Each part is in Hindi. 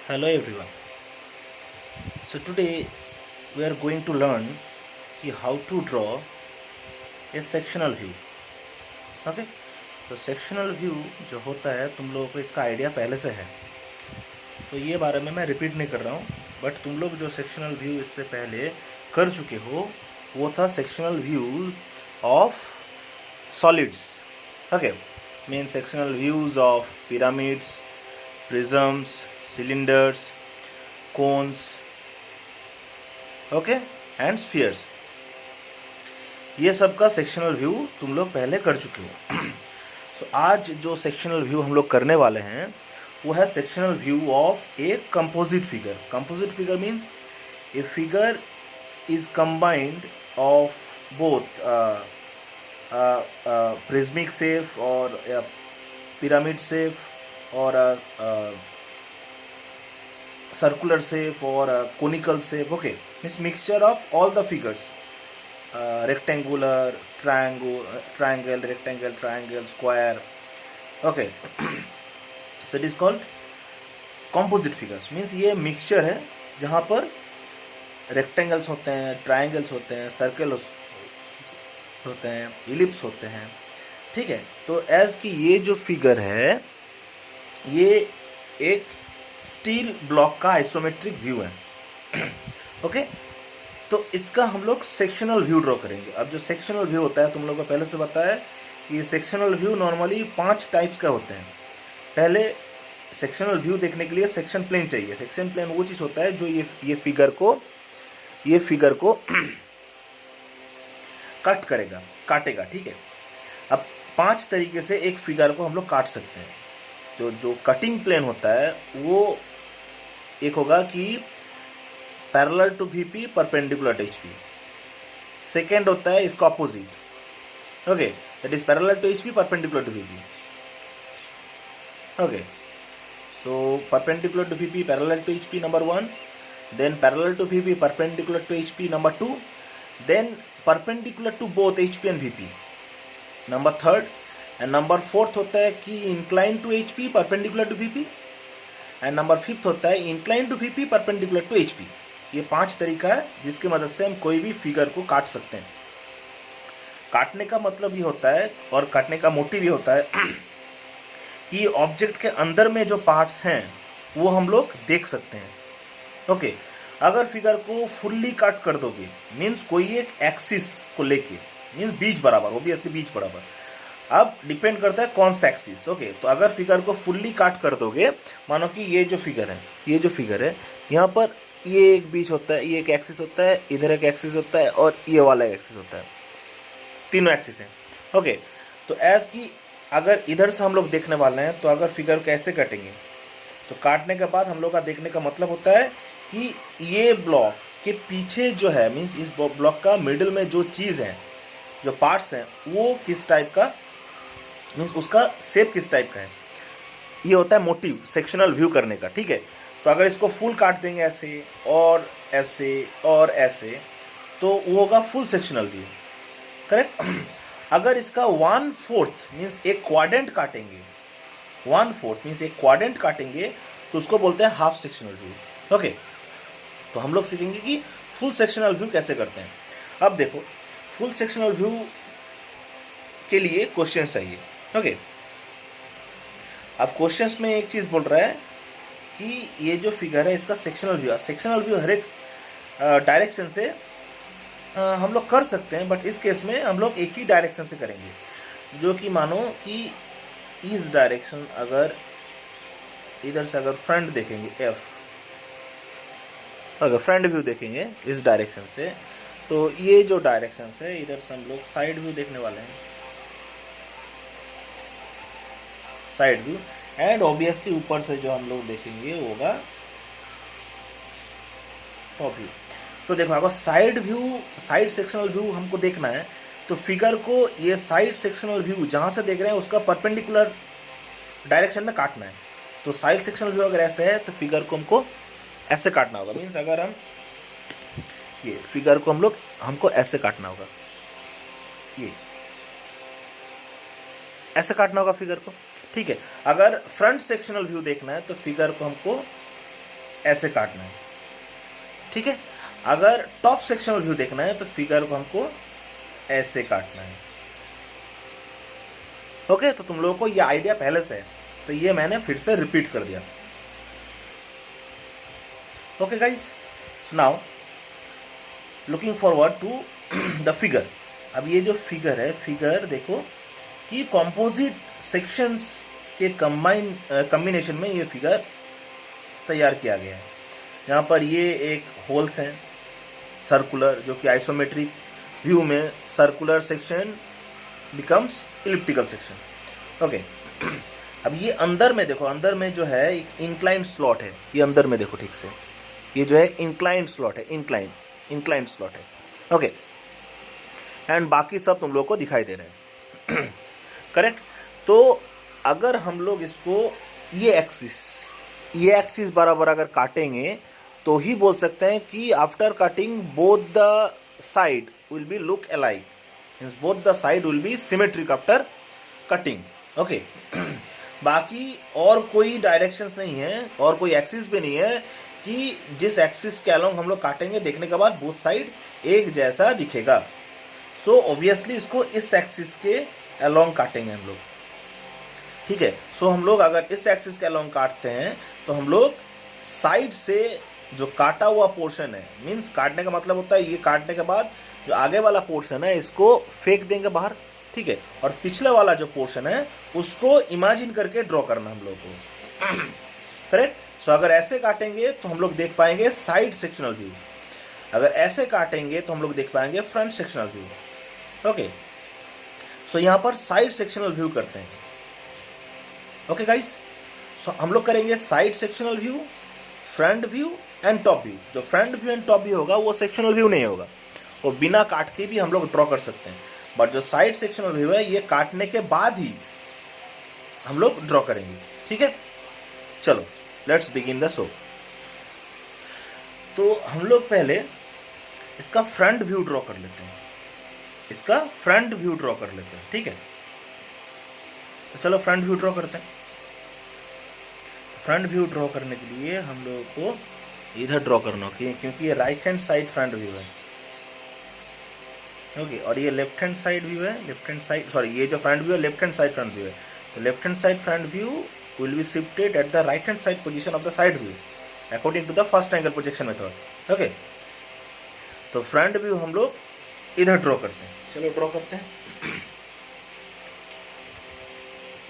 Hello everyone. So today we are going to learn कि how to draw a sectional view. Okay? तो sectional view जो होता है तुम लोगों को इसका आइडिया पहले से है, तो ये बारे में मैं रिपीट नहीं कर रहा हूँ. बट तुम लोग जो सेक्शनल व्यू इससे पहले कर चुके हो वो था sectional view of solids. Okay, mean sectional views of pyramids, prisms, cylinders, cones, okay, and spheres. ये सब का सेक्शनल व्यू तुम लोग पहले कर चुके हो. सो आज जो सेक्शनल व्यू हम लोग करने वाले हैं वो है sectional view of a composite figure. Composite figure means a figure is combined of both prismatic shape और पिरामिड शेप और circular shape or conical shape. Okay, means mixture of all the figures, rectangular, triangle, rectangle, triangle, square. Okay. So it is called composite figures. Means ये mixture है जहाँ पर rectangles होते हैं, triangles होते हैं, circles होते हैं, ellipse होते हैं. ठीक है, तो एज कि ये जो फिगर है ये एक स्टील ब्लॉक का आइसोमेट्रिक व्यू है. ओके, तो इसका हम लोग सेक्शनल व्यू ड्रॉ करेंगे. अब जो सेक्शनल व्यू होता है तुम लोगों को पहले से पता है कि सेक्शनल व्यू नॉर्मली 5 टाइप्स का होते हैं. पहले सेक्शनल व्यू देखने के लिए सेक्शन प्लेन चाहिए. सेक्शन प्लेन वो चीज़ होता है जो ये फिगर को कट करेगा, काटेगा. ठीक है, अब 5 तरीके से एक फिगर को हम लोग काट सकते हैं. जो कटिंग प्लेन होता है वो एक होगा कि parallel to VP, perpendicular to HP. Second होता है इसका opposite. Okay, that is parallel to HP, perpendicular to VP. Okay, so perpendicular to VP, parallel to HP number 1, then parallel to VP, perpendicular to HP number 2, then perpendicular to both HP and VP number 3, and number 4 होता है कि incline to HP, perpendicular to VP, and number 5 होता है incline to VP, perpendicular to HP. ये 5 तरीका है जिसकी मदद से हम कोई भी फिगर को काट सकते हैं. काटने का मतलब ये होता है और काटने का मोटिव ये होता है कि ऑब्जेक्ट के अंदर में जो पार्ट्स हैं वो हम लोग देख सकते हैं. ओके, अगर फिगर को फुल्ली काट कर दोगे मीन्स कोई एक एक्सिस को लेके, मीन्स बीच बराबर, ऑब्वियसली बीच बराबर. अब डिपेंड करता है कौन सा एक्सिस. ओके, तो अगर फिगर को फुल्ली काट कर दोगे, मानो कि ये जो फिगर है यहाँ पर ये एक बीच होता है, ये एक एक्सिस होता है, इधर एक एक्सिस होता है और ये वाला एक एक्सिस होता है, तीनों एक्सिस हैं. ओके, तो एज कि अगर इधर से हम लोग देखने वाले हैं तो अगर फिगर कैसे कटेंगे, तो काटने के बाद हम लोग का देखने का मतलब होता है कि ये ब्लॉक के पीछे जो है, मीन्स इस ब्लॉक का मिडिल में जो चीज़ है, जो पार्ट्स हैं वो किस टाइप का, मीन्स उसका शेप किस टाइप का है. ये होता है मोटिव सेक्शनल व्यू करने का. ठीक है, तो अगर इसको फुल काट देंगे ऐसे और ऐसे और ऐसे तो वो होगा फुल सेक्शनल व्यू. करेक्ट. अगर इसका 1/4 मीन्स एक क्वाड्रेंट काटेंगे, 1/4 मीन्स एक क्वाड्रेंट काटेंगे तो उसको बोलते हैं हाफ सेक्शनल व्यू. ओके, तो हम लोग सीखेंगे कि फुल सेक्शनल व्यू कैसे करते हैं. अब देखो, फुल सेक्शनल व्यू के लिए क्वेश्चन चाहिए. ओके, अब क्वेश्चंस में एक चीज़ बोल रहा है कि ये जो फिगर है इसका सेक्शनल व्यू हर एक डायरेक्शन से हम लोग कर सकते हैं. बट इस केस में हम लोग एक ही डायरेक्शन से करेंगे, जो कि मानो कि इस डायरेक्शन, अगर इधर से अगर फ्रंट देखेंगे एफ, अगर फ्रंट व्यू देखेंगे इस डायरेक्शन से, तो ये जो डायरेक्शन है इधर से हम लोग साइड व्यू देखने वाले हैं, साइड व्यू. एंड ऑब्वियसली ऊपर से जो हम लोग देखेंगे वो होगा टॉप व्यू. तो देखो, अगर साइड सेक्शनल व्यू हमको देखना है तो फिगर को ये साइड सेक्शनल व्यू जहाँ से देख रहे हैं उसका परपेंडिकुलर डायरेक्शन में काटना है. तो साइड सेक्शनल व्यू अगर ऐसे है तो फिगर को हमको ऐसे काटना होगा. मीन्स अगर हम ये फिगर को हमको ऐसे काटना होगा, ये ऐसे काटना होगा फिगर को. ठीक है, अगर फ्रंट सेक्शनल व्यू देखना है तो फिगर को हमको ऐसे काटना है, ठीक है। अगर टॉप सेक्शनल व्यू देखना है तो फिगर को हमको ऐसे काटना है, ओके। तो तुम लोगों को ये आइडिया पहले से है, तो ये मैंने फिर से रिपीट कर दिया, okay guys. So now looking forward to the figure. अब ये जो फिगर है, फिगर देखो कि कॉम्पोजिट सेक्शंस के कॉम्बिनेशन में ये फिगर तैयार किया गया है। यहाँ पर ये एक होल्स हैं सर्कुलर, जो कि आइसोमेट्रिक व्यू में circular section becomes elliptical section, okay. अब ये अंदर में देखो, अंदर में जो है एक इंक्लाइंड स्लॉट है, ये अंदर में देखो ठीक से, ये जो है इंक्लाइंड स्लॉट है, इंक्लाइंड स्लॉट है, ओके। एंड बाकी सब तुम लोग को दिखाई दे रहे हैं, करेक्ट। तो अगर हम लोग इसको ये एक्सिस बराबर अगर काटेंगे तो ही बोल सकते हैं कि after cutting both the side will be look alike, means both the side will be symmetric after cutting, okay. बाकी और कोई डायरेक्शंस नहीं है और कोई एक्सिस भी नहीं है कि जिस एक्सिस के अलोंग हम लोग काटेंगे देखने के बाद बोथ साइड एक जैसा दिखेगा। सो ऑब्वियसली इसको इस एक्सिस के अलोंग काटेंगे हम लोग, ठीक है। सो हम लोग अगर इस एक्सिस के अलोंग काटते हैं तो हम लोग साइड से जो काटा हुआ पोर्शन है, मीन्स काटने का मतलब होता है ये काटने के बाद जो आगे वाला पोर्शन है इसको फेंक देंगे बाहर, ठीक है। और पिछले वाला जो पोर्शन है उसको इमेजिन करके ड्रॉ करना हम लोग को, करेक्ट। सो अगर ऐसे काटेंगे तो हम लोग देख पाएंगे साइड सेक्शनल व्यू, अगर ऐसे काटेंगे तो हम लोग देख पाएंगे फ्रंट सेक्शनल व्यू, ओके। सो यहाँ पर साइड सेक्शनल व्यू करते हैं, ओके गाइस। सो हम लोग करेंगे side sectional view, front view and top view. जो front view and top view होगा वो सेक्शनल व्यू नहीं होगा, वो बिना काट के भी हम लोग ड्रॉ कर सकते हैं, बट जो साइड सेक्शनल व्यू है ये काटने के बाद ही हम लोग ड्रॉ करेंगे, ठीक है। चलो लेट्स बिगिन द शो। तो हम लोग पहले इसका फ्रंट व्यू ड्रॉ कर लेते हैं, इसका फ्रंट व्यू ड्रॉ कर लेते हैं, ठीक है। तो चलो फ्रंट व्यू ड्रॉ करते हैं। फ्रंट व्यू ड्रॉ करने के लिए हम लोगों को इधर ड्रॉ करना होगा, क्योंकि ये right hand side front view है, ओके। और ये लेफ्ट हैंड साइड व्यू है, लेफ्ट हैंड साइड, सॉरी, ये जो फ्रंट व्यू है left hand side front view है। तो left hand side front view will be shifted at the right hand side position of the side view according to the first angle projection method, okay. तो फ्रंट व्यू हम लोग इधर ड्रॉ करते हैं, चलो ड्रॉ करते हैं।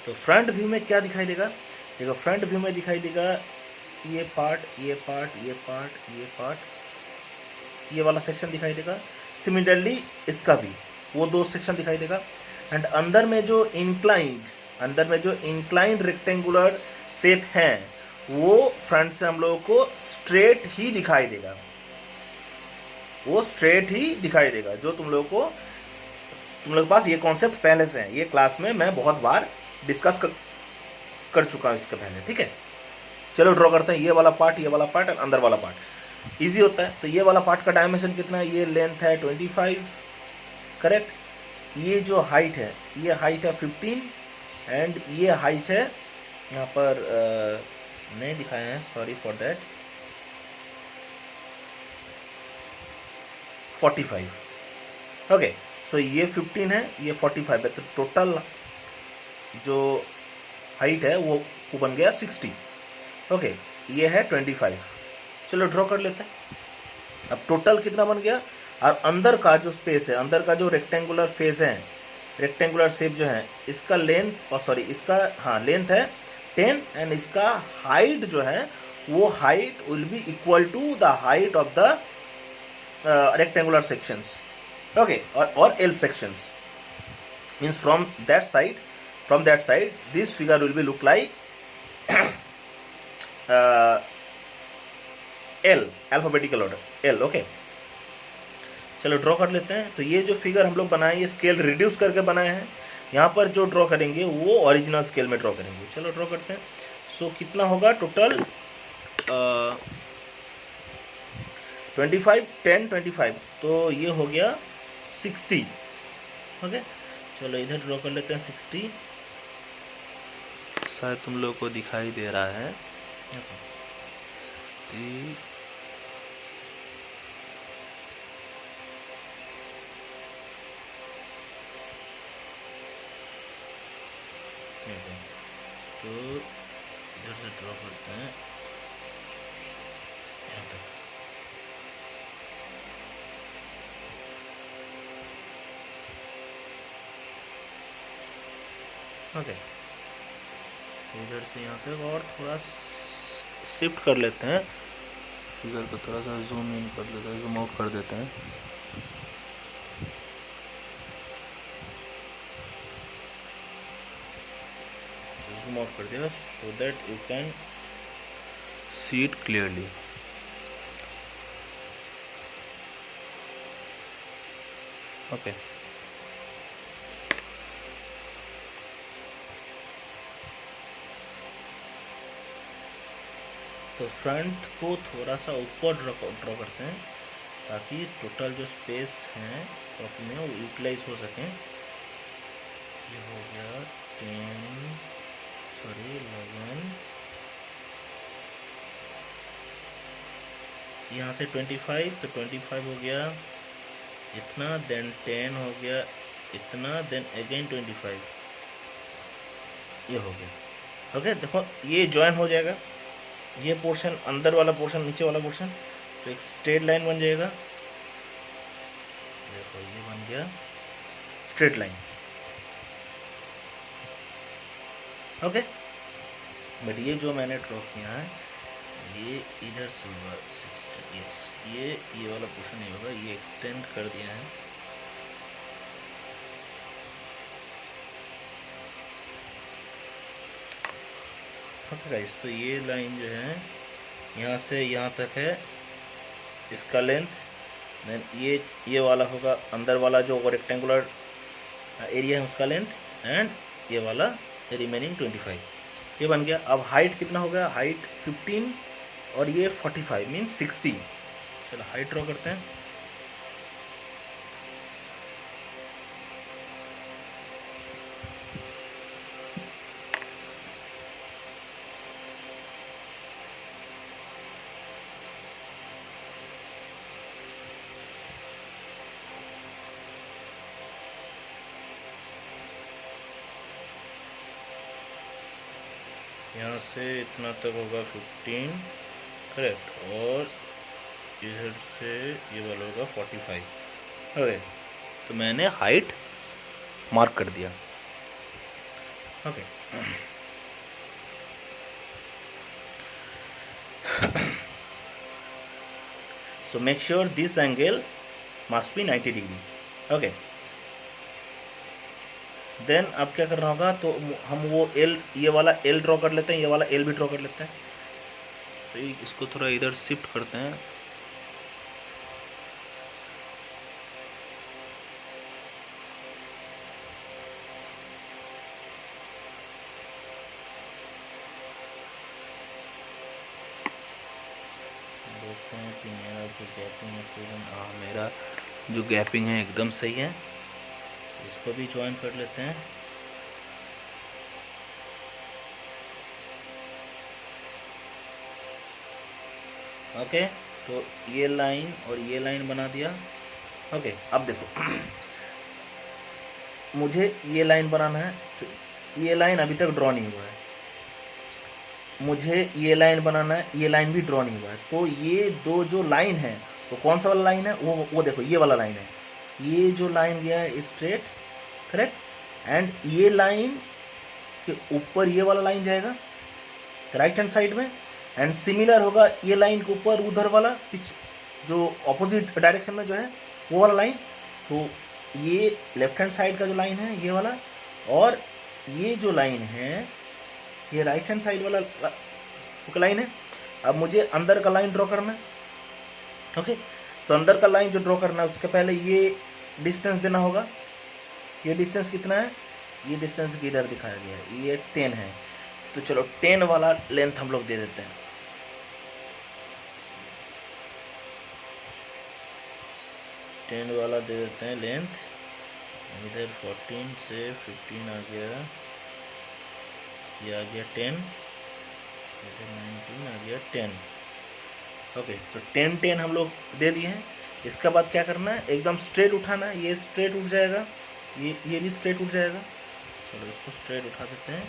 तो फ्रंट व्यू में क्या दिखाई देगा, देखो फ्रंट व्यू में दिखाई देगा ये पार्ट, ये पार्ट, ये पार्ट, ये पार्ट, ये वाला सेक्शन दिखाई देगा। सिमिलरली इसका भी वो दो सेक्शन दिखाई देगा। एंड अंदर में जो इंक्लाइंड रेक्टेंगुलर शेप है वो फ्रंट से हम लोगों को स्ट्रेट ही दिखाई देगा, वो स्ट्रेट ही दिखाई देगा। जो तुम लोग के पास ये कॉन्सेप्ट पहले से है, ये क्लास में मैं बहुत बार डिस्कस कर चुका हूँ इसके पहले, ठीक है। चलो ड्रॉ करते हैं, ये वाला पार्ट, ये वाला पार्ट और अंदर वाला पार्ट। इजी होता है। तो ये वाला पार्ट का डायमेंशन कितना है, ये लेंथ है 25, करेक्ट। ये जो हाइट है, ये हाइट है 15 एंड ये हाइट है, यहाँ पर नहीं दिखाए हैं, सॉरी फॉर दैट, 45, ओके। सो ये 15 है, ये 45 है, तो टोटल जो हाइट है वो बन गया 60, ओके। ये है 25, चलो ड्रॉ कर लेते हैं। अब टोटल कितना बन गया, और अंदर का जो स्पेस है, अंदर का जो रेक्टेंगुलर फेस है, रेक्टेंगुलर शेप जो है, इसका लेंथ, और सॉरी इसका, हाँ लेंथ है 10 एंड इसका हाइट जो है वो height will be equal to the height of the rectangular sections, okay, और L sections. Means from that side this figure will be look like L, alphabetical order L, okay. चलो ड्रॉ कर लेते हैं। तो ये जो फिगर हम लोग बनाए, ये स्केल रिड्यूस करके बनाए हैं। यहाँ पर जो ड्रॉ करेंगे वो ओरिजिनल स्केल में ड्रॉ करेंगे। चलो ड्रॉ करते हैं। सो कितना होगा टोटल, 25, 10, 25, तो ये हो गया 60, ओके। चलो इधर ड्रॉ कर लेते हैं 60, शायद तुम लोग को दिखाई दे रहा है, 60 तो इधर से ड्रॉ करते हैं यहाँ तक। ओके, इधर से यहाँ तक और थोड़ा शिफ्ट कर लेते हैं, फिगर को थोड़ा सा जूम इन कर लेते हैं, जूम आउट कर देते हैं। जूम आउट कर दिया so that you can see it clearly. Okay, तो फ्रंट को थोड़ा सा ऊपर ड्रॉ करते हैं ताकि टोटल जो स्पेस हैं कॉपी में वो यूटिलाइज हो सकें। ये हो गया 11, यहाँ से 25, तो 25 हो गया इतना, देन 10 हो गया इतना, देन अगेन 25, ये हो गया। ओके, देखो ये ज्वाइन हो जाएगा, ये पोर्शन अंदर वाला पोर्शन, नीचे वाला पोर्शन, तो एक स्ट्रेट लाइन बन जाएगा। देखो ये बन गया स्ट्रेट लाइन। ओके, बट ये जो मैंने ड्रॉ किया है ये इधर से होगा 60, यस, ये वाला पोर्शन नहीं होगा, ये एक्सटेंड कर दिया है। ओके गाइस, तो ये लाइन जो है यहाँ से यहाँ तक है इसका लेंथ, देन ये वाला होगा अंदर वाला जो रेक्टेंगुलर एरिया है उसका लेंथ, एंड ये वाला रिमेनिंग 25, ये बन गया। अब हाइट कितना हो गया, हाइट 15 और ये 45 मीन्स 60। चलो हाइट ड्रॉ करते हैं। यहाँ से इतना तक होगा 15, करेक्ट, और इधर से ये वाला होगा 45। ओके, तो मैंने हाइट मार्क कर दिया। Okay, so make sure this angle must be 90 degree. Okay, then अब क्या करना होगा, तो हम वो एल, ये वाला एल ड्रॉ कर लेते हैं, ये वाला एल भी ड्रॉ कर लेते हैं। तो इसको थोड़ा इधर शिफ्ट करते हैं। देखते हैं कि मेरा जो गैपिंग है सही है। हाँ, मेरा जो गैपिंग है एकदम सही है। इसको भी ज्वाइन कर लेते हैं। ओके, तो ये लाइन और ये लाइन बना दिया। ओके, अब देखो मुझे ये लाइन बनाना है, तो ये लाइन अभी तक ड्रॉ नहीं हुआ है। मुझे ये लाइन बनाना है, ये लाइन भी ड्रॉ नहीं हुआ है। तो ये दो जो लाइन है, तो कौन सा वाला लाइन है, वो देखो ये वाला लाइन है। ये जो लाइन गया है स्ट्रेट, करेक्ट, एंड ये लाइन के ऊपर ये वाला लाइन जाएगा राइट हैंड साइड में, एंड सिमिलर होगा ये लाइन के ऊपर उधर वाला जो ऑपोजिट डायरेक्शन में जो है वो वाला लाइन। तो ये लेफ्ट हैंड साइड का जो लाइन है ये वाला, और ये जो लाइन है ये राइट हैंड साइड वाला लाइन है। अब मुझे अंदर का लाइन ड्रॉ करना है। ओके, तो अंदर का लाइन जो ड्रॉ करना है उसके पहले ये डिस्टेंस देना होगा। ये डिस्टेंस कितना है, ये डिस्टेंस किधर दिखाया गया है, ये 10 है। तो चलो 10 वाला लेंथ हम लोग दे देते हैं। टेन वाला दे देते हैं लेंथ। इधर 14 से 15 आ गया, ये आ गया 10, इधर 19 आ गया 10। ओके, तो 10 10 हम लोग दे दिए हैं। इसके बाद क्या करना है, एकदम स्ट्रेट उठाना है, ये स्ट्रेट उठ जाएगा, ये भी स्ट्रेट उठ जाएगा। चलो इसको स्ट्रेट उठा देते हैं।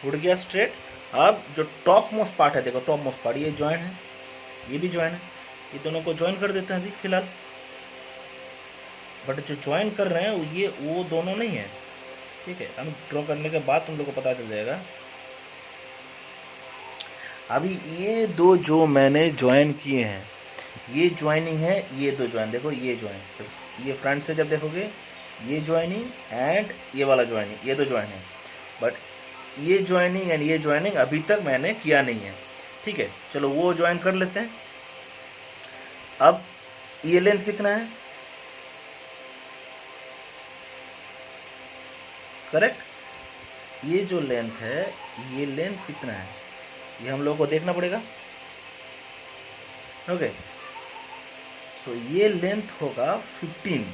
उड़ गया स्ट्रेट। अब जो टॉप मोस्ट पार्ट है, देखो टॉप मोस्ट पार्ट, ये ज्वाइन है, ये भी ज्वाइन है, ये दोनों को ज्वाइन कर देते हैं अभी फिलहाल। बट जो ज्वाइन कर रहे हैं ये वो दोनों नहीं है, ठीक है, हम ड्रॉ करने के बाद तुम लोग को पता चल जाएगा। अभी ये दो जो मैंने ज्वाइन किए हैं, ये ज्वाइनिंग है, ये दो ज्वाइन देखो, ये ज्वाइन, जब ये फ्रंट से जब देखोगे ये ज्वाइनिंग एंड ये वाला ज्वाइनिंग, ये दो ज्वाइन है। बट ये ज्वाइनिंग एंड ये ज्वाइनिंग अभी तक मैंने किया नहीं है, ठीक है। चलो वो ज्वाइन कर लेते हैं। अब ये लेंथ कितना है, करेक्ट, ये जो लेंथ है, ये लेंथ कितना है, ये हम लोगों को देखना पड़ेगा। ओके, सो ये लेंथ होगा 15,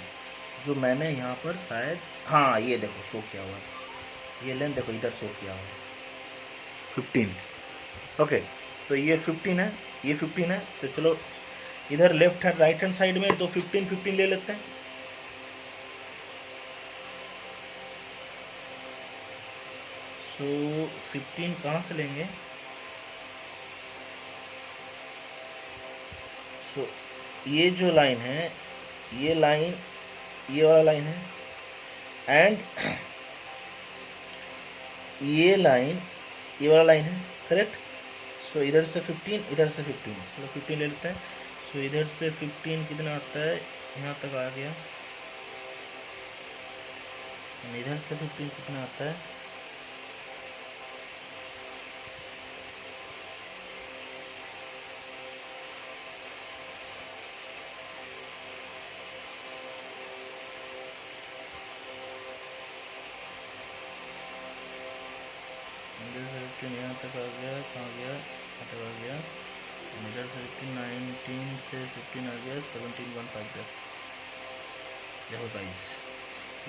जो मैंने यहाँ पर शायद, हाँ ये देखो शो किया हुआ है, ये लेंथ देखो इधर शो किया हुआ है 15। ओके, तो ये 15 है, ये 15 है। तो चलो इधर left hand right hand side में तो 15 15 ले लेते हैं। सो 15 कहाँ से लेंगे, सो ये जो लाइन है, ये लाइन, ये वाला लाइन है, एंड ये लाइन, ये वाला लाइन है, करेक्ट। सो इधर से 15, इधर से 15, चलो 15 ले लेते हैं। सो इधर से 15 कितना आता है, यहाँ तक आ गया, इधर से 15 कितना आता है, यहाँ तक आ गया, कहाँ गया, यहाँ तक आ गया, इधर से 19 से 15 आ गया, 17.5 देखो गाइस,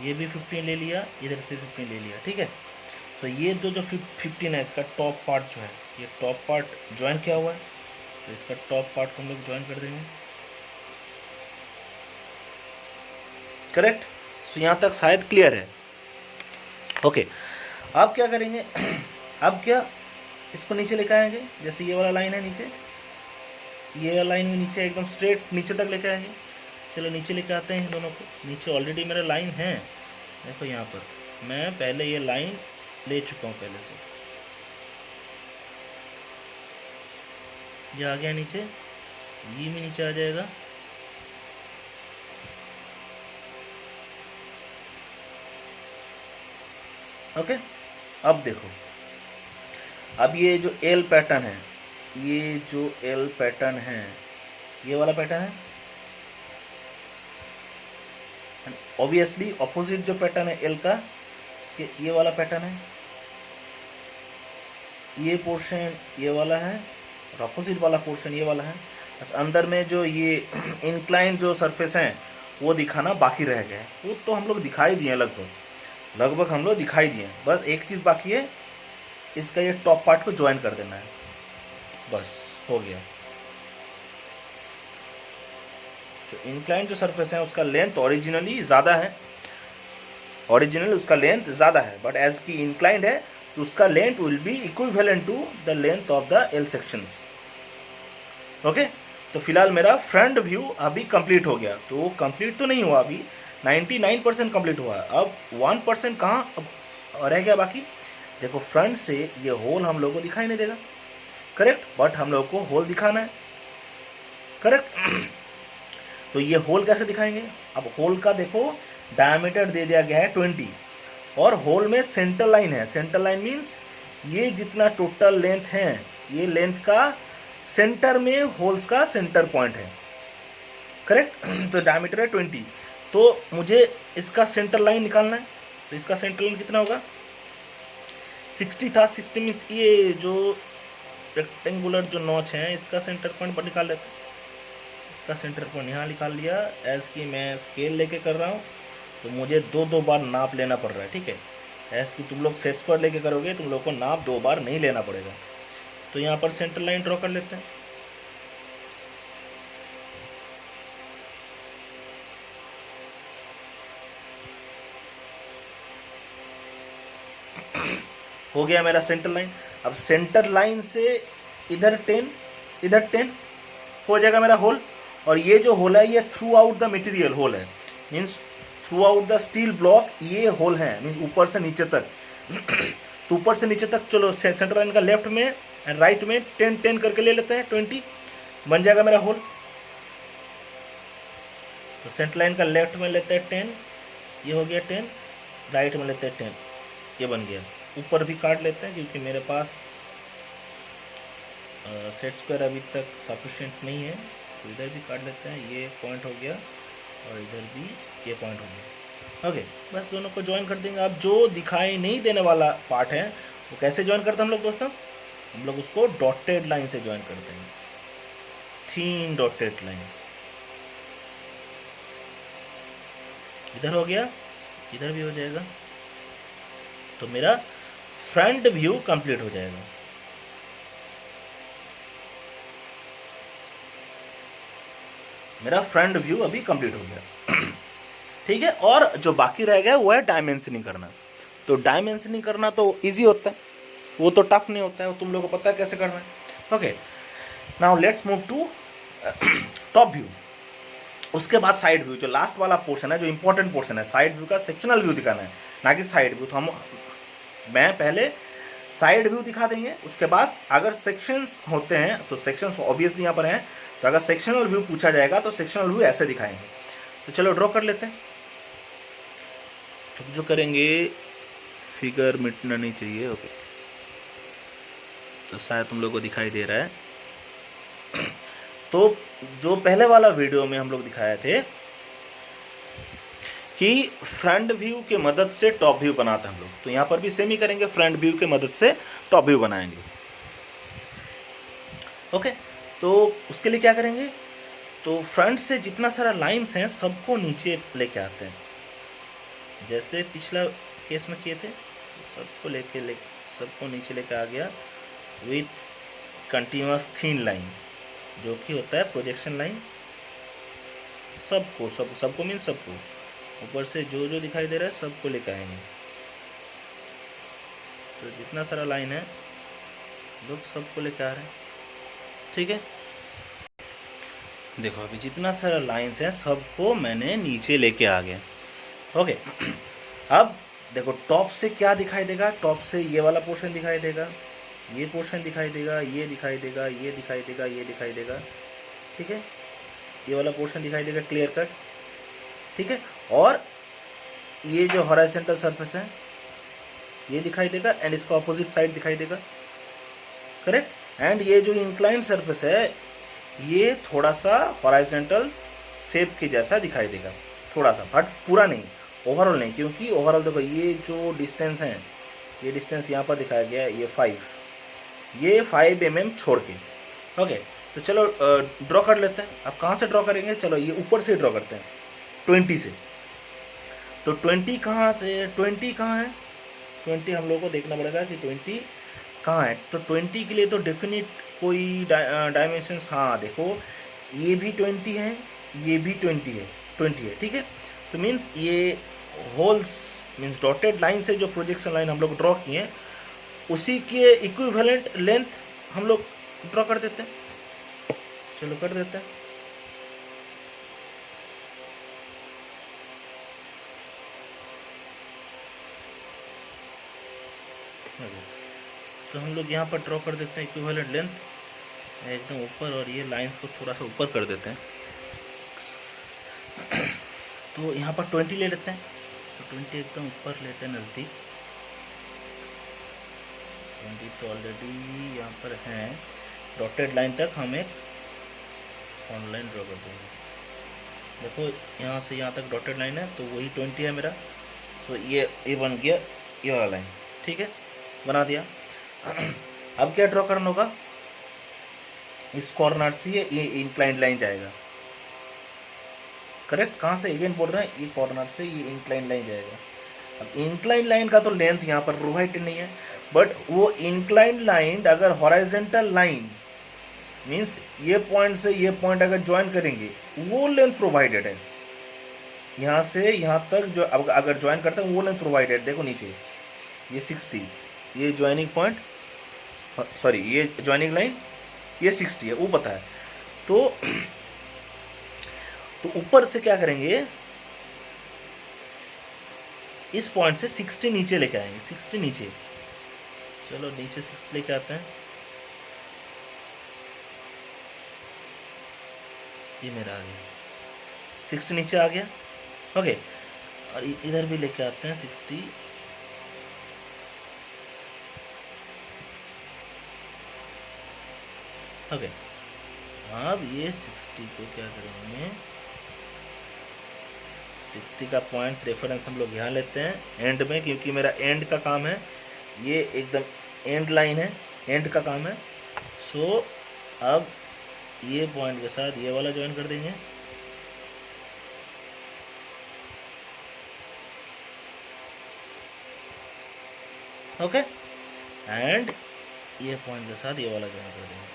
ये भी 15 ले लिया, इधर से 15 ले लिया, ठीक है। तो ये दो जो 15 है, इसका टॉप पार्ट जो है, ये टॉप पार्ट ज्वाइन किया हुआ है, तो इसका टॉप पार्ट हम लोग ज्वाइन कर देंगे, करेक्ट। सो यहाँ तक शायद क्लियर है। ओके, अब क्या करेंगे अब क्या, इसको नीचे लेकर आएंगे, जैसे ये वाला लाइन है नीचे, ये वाला लाइन में नीचे एकदम स्ट्रेट नीचे तक लेकर आएंगे। चलो नीचे लेकर आते हैं दोनों को, नीचे ऑलरेडी मेरा लाइन है, देखो यहाँ पर मैं पहले ये लाइन ले चुका हूँ पहले से, ये आ गया नीचे, ये भी नीचे आ जाएगा, ओके। अब देखो, अब ये जो एल पैटर्न है, ये जो एल पैटर्न है, ये वाला पैटर्न है, ऑब्वियसली ऑपोजिट जो पैटर्न है एल का, ये वाला पैटर्न है, ये पोर्शन ये वाला है, और ऑपोजिट वाला पोर्शन ये वाला है। बस अंदर में जो ये इंक्लाइन जो सरफेस हैं वो दिखाना बाकी रह गया है, वो तो हम लोग दिखाई दिए लगभग हम लोग दिखाई दिए। बस एक चीज़ बाकी है, इसका ये टॉप पार्ट को ज्वाइन कर देना है, बस हो गया। जो इंक्लाइन जो सरफेस है उसका लेंथ ओरिजिनली ज़्यादा है, ओरिजिनल उसका लेंथ ज़्यादा है, बट एज की इंक्लाइंड है तो उसका length will be equivalent to the length of the L sections, okay. तो फिलहाल मेरा फ्रंट व्यू अभी कंप्लीट हो गया, तो वो कंप्लीट तो नहीं हुआ, अभी 99% कंप्लीट हुआ है, अब 1% कहाँ अब रह गया बाकी। देखो फ्रंट से ये होल हम लोग को दिखाई नहीं देगा, करेक्ट, बट हम लोग को होल दिखाना है, करेक्ट। तो ये होल कैसे दिखाएंगे, अब होल का देखो डायमीटर दे दिया गया है 20, और होल में सेंटर लाइन है, सेंटर लाइन मीन्स ये जितना टोटल लेंथ है, ये लेंथ का सेंटर में होल्स का सेंटर पॉइंट है, करेक्ट। तो डायमीटर है 20, तो मुझे इसका सेंटर लाइन निकालना है, तो इसका सेंटर लाइन कितना होगा 60 था, 60 मीन्स ये जो रेक्टेंगुलर जो नॉच है इसका सेंटर पॉइंट पर निकाल लेते हैं। इसका सेंटर पॉइंट यहाँ निकाल लिया। एज की मैं स्केल लेके कर रहा हूँ तो मुझे दो बार नाप लेना पड़ रहा है, ठीक है। एज की तुम लोग सेट स्क्वायर लेके करोगे तुम लोग को नाप 2 बार नहीं लेना पड़ेगा। तो यहाँ पर सेंटर लाइन ड्रॉ कर लेते हैं। हो गया मेरा सेंटर लाइन। अब सेंटर लाइन से इधर 10 इधर 10 हो जाएगा मेरा होल। और ये जो होल है ये throughout the material hole है, means throughout the steel block ये होल है, मीन्स ऊपर से नीचे तक। तो ऊपर से नीचे तक चलो सेंटर लाइन का लेफ्ट में एंड राइट में 10 10 करके ले लेते हैं, 20 बन जाएगा मेरा होल। तो सेंटर लाइन का लेफ्ट में लेते हैं 10, ये हो गया 10, राइट में लेते हैं 10, ये बन गया। ऊपर भी काट लेते हैं क्योंकि मेरे पास सेट स्क्वायर अभी तक सफिशिएंट नहीं है, तो इधर भी काट लेते हैं। ये पॉइंट हो गया और इधर भी ये पॉइंट हो गया। ओके, बस दोनों को ज्वाइन कर देंगे। अब जो दिखाई नहीं देने वाला पार्ट है वो कैसे ज्वाइन करते हैं हम लोग दोस्तों? हम लोग उसको डॉटेड लाइन से ज्वाइन करते हैं, थीन डॉटेड लाइन। इधर हो गया, इधर भी हो जाएगा, तो मेरा फ्रंट व्यू कंप्लीट हो जाएगा। मेरा फ्रंट व्यू अभी कंप्लीट हो गया। ठीक है, और जो बाकी रह गया वो है डायमेंशनिंग करना। तो डायमेंशनिंग करना तो इजी होता है, वो तो टफ नहीं होता है, वो तुम लोगों को पता है कैसे करना है। Okay, now let's move to top view. उसके बाद साइड व्यू, जो लास्ट वाला पोर्शन है, जो इंपॉर्टेंट पोर्शन है, साइड व्यू का सेक्शनल व्यू दिखाना है, ना कि साइड व्यू। तो मैं पहले साइड व्यू दिखा देंगे, उसके बाद अगर सेक्शंस होते हैं तो सेक्शंस ऑब्वियसली यहाँ पर हैं, तो अगर सेक्शनल व्यू पूछा जाएगा तो सेक्शनल व्यू ऐसे दिखाएंगे। तो चलो ड्रॉ कर लेते हैं। तो जो करेंगे, फिगर मिटना नहीं चाहिए। ओके, तो शायद तुम लोगों को दिखाई दे रहा है। तो जो पहले वाला वीडियो में हम लोग दिखाए थे कि फ्रंट व्यू के मदद से टॉप व्यू बनाते हैं हम लोग, तो यहाँ पर भी सेम ही करेंगे, फ्रंट व्यू के मदद से टॉप व्यू बनाएंगे। ओके, तो उसके लिए क्या करेंगे, तो फ्रंट से जितना सारा लाइंस हैं सबको नीचे लेके आते हैं, जैसे पिछला केस में किए थे। सबको नीचे लेके आ गया विथ कंटिन्यूअस थीन लाइन, जो कि होता है प्रोजेक्शन लाइन। सबको मीन सबको ऊपर से जो दिखाई दे रहा है सबको लेकर आएंगे। तो जितना सारा लाइन है लोग सबको लेकर आ रहे हैं, ठीक है। देखो अभी जितना सारा लाइन्स है सबको मैंने नीचे लेके आ गया। ओके, अब देखो टॉप से क्या दिखाई देगा, टॉप से ये वाला पोर्शन दिखाई देगा, ये पोर्शन दिखाई देगा, ये दिखाई देगा, ये दिखाई देगा, ये दिखाई देगा, ठीक है। ये वाला पोर्शन दिखाई देगा क्लियर कट, ठीक है। और ये जो हॉरिजॉन्टल सरफेस है ये दिखाई देगा एंड इसका ऑपोजिट साइड दिखाई देगा, करेक्ट। एंड ये जो इंक्लाइंड सरफेस है ये थोड़ा सा हॉरिजॉन्टल शेप के जैसा दिखाई देगा, थोड़ा सा, बट पूरा नहीं, ओवरऑल नहीं, क्योंकि ओवरऑल देखो ये जो डिस्टेंस है, ये डिस्टेंस यहाँ पर दिखाया गया है, ये 5 mm छोड़ के। ओके, तो चलो ड्रॉ कर लेते हैं। अब कहाँ से ड्रॉ करेंगे, चलो ये ऊपर से ड्रॉ करते हैं 20 से। तो 20 कहाँ से, 20 कहाँ है, 20 हम लोगों को देखना पड़ेगा कि 20 कहाँ है। तो 20 के लिए तो डेफिनेट कोई डायमेंशंस, हाँ देखो ये भी 20 है, ये भी 20 है, ठीक है। तो मीन्स ये होल्स मीन्स डॉटेड लाइन से जो प्रोजेक्शन लाइन हम लोग ड्रॉ किए हैं उसी के इक्विवेलेंट लेंथ हम लोग ड्रॉ कर देते हैं। चलो कर देते हैं। तो हम लोग यहाँ पर ड्रॉ कर देते हैं इक्विवेलेंट लेंथ एकदम ऊपर, और ये लाइंस को थोड़ा सा ऊपर कर देते हैं। तो यहाँ पर 20 ले लेते हैं, तो 20 एकदम ऊपर लेते हैं नज़दीक। 20 तो ऑलरेडी यहाँ पर है, डॉटेड लाइन तक हम एक फॉन्ट लाइन ड्रॉ कर देंगे। देखो यहाँ से यहाँ तक डॉटेड लाइन है, तो वही 20 है मेरा, तो ये बन गया ये वाला लाइन, ठीक है। बना दिया। अब क्या ड्रॉ करना होगा, इस कॉर्नर से ये इंक्लाइंड लाइन जाएगा, करेक्ट। कहाँ से, अगेन बोल रहे हैं, ये कॉर्नर से ये इंक्लाइंड लाइन जाएगा। अब इंक्लाइंड लाइन का तो लेंथ यहाँ पर प्रोवाइड नहीं है, बट वो इंक्लाइंड लाइन अगर हॉरिजॉन्टल लाइन मीन्स ये पॉइंट से ये पॉइंट अगर ज्वाइन करेंगे, वो लेंथ प्रोवाइडेड है। यहाँ से यहाँ तक जो अगर ज्वाइन करते हैं वो लेंथ प्रोवाइडेड, देखो नीचे ये 60, ये ज्वाइनिंग पॉइंट, सॉरी ये ज्वाइनिंग लाइन, ये 60 है, वो पता है। तो ऊपर से क्या करेंगे, इस पॉइंट से 60 नीचे लेके आएंगे, 60 नीचे, चलो नीचे 60 लेके आते हैं, ये मेरा आ गया 60 नीचे आ गया, ओके। और इधर भी लेके आते हैं 60, ओके। अब ये 60 को क्या करेंगे, 60 का पॉइंट्स रेफरेंस हम लोग यहाँ लेते हैं एंड में, क्योंकि मेरा एंड का काम है, ये एकदम एंड लाइन है, एंड का काम है। सो अब ये पॉइंट के साथ ये वाला ज्वाइन कर देंगे, ओके। एंड ये पॉइंट के साथ ये वाला ज्वाइन कर देंगे,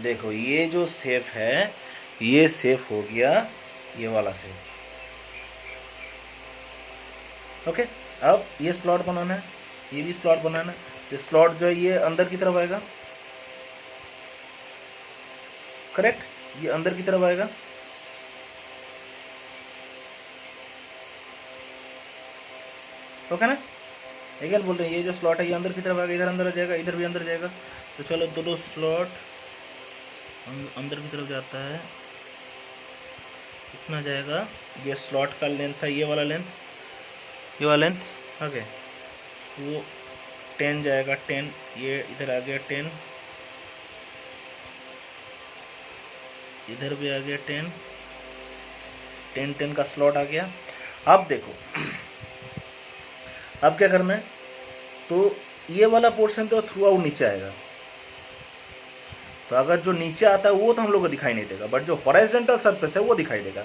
देखो ये जो शेप है, ये शेप हो गया ये वाला शेप, ओके। अब ये स्लॉट बनाना है, ये भी स्लॉट बनाना है। ये स्लॉट जो है ये अंदर की तरफ आएगा, करेक्ट, ये अंदर की तरफ आएगा, ओके ना। अगेन बोल रहे हैं ये जो स्लॉट है ये अंदर की तरफ आएगा, इधर अंदर आ जाएगा, इधर भी अंदर जाएगा। तो चलो दोनों स्लॉट अंदर की तरफ जाता है, कितना जाएगा, ये स्लॉट का लेंथ था, ये वाला लेंथ, ये वाला लेंथ, ओके। वो 10 जाएगा, 10, ये इधर आ गया 10, इधर भी आ गया 10, 10 का स्लॉट आ गया। अब देखो अब क्या करना है, तो ये वाला पोर्शन तो थ्रू आउट नीचे आएगा, तो अगर जो नीचे आता है वो तो हम लोग को दिखाई नहीं देगा, बट जो हॉरिजॉन्टल सरफेस है वो दिखाई देगा।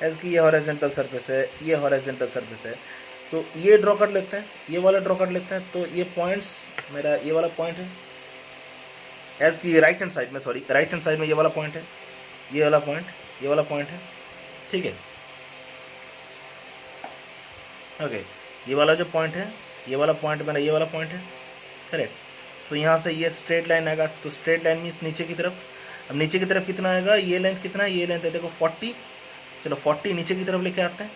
ऐसे कि ये हॉरिजॉन्टल सरफेस है, ये हॉरिजॉन्टल सरफेस है, तो ये ड्रॉ कर लेते हैं, ये वाला ड्रॉ कर लेते हैं। तो ये पॉइंट्स, मेरा ये वाला पॉइंट है, एज कि राइट हैंड साइड में, सॉरी राइट हैंड साइड में ये वाला पॉइंट है, ये वाला पॉइंट, ये वाला पॉइंट है, ठीक है, ओके। ये वाला जो पॉइंट है, ये वाला पॉइंट मेरा ये वाला पॉइंट है, करेक्ट। तो यहाँ से ये स्ट्रेट लाइन आएगा, तो स्ट्रेट लाइन मीन्स नीचे की तरफ। अब नीचे की तरफ कितना आएगा, ये लेंथ कितना है, ये लेंथ है देखो 40, चलो 40 नीचे की तरफ लेके आते हैं,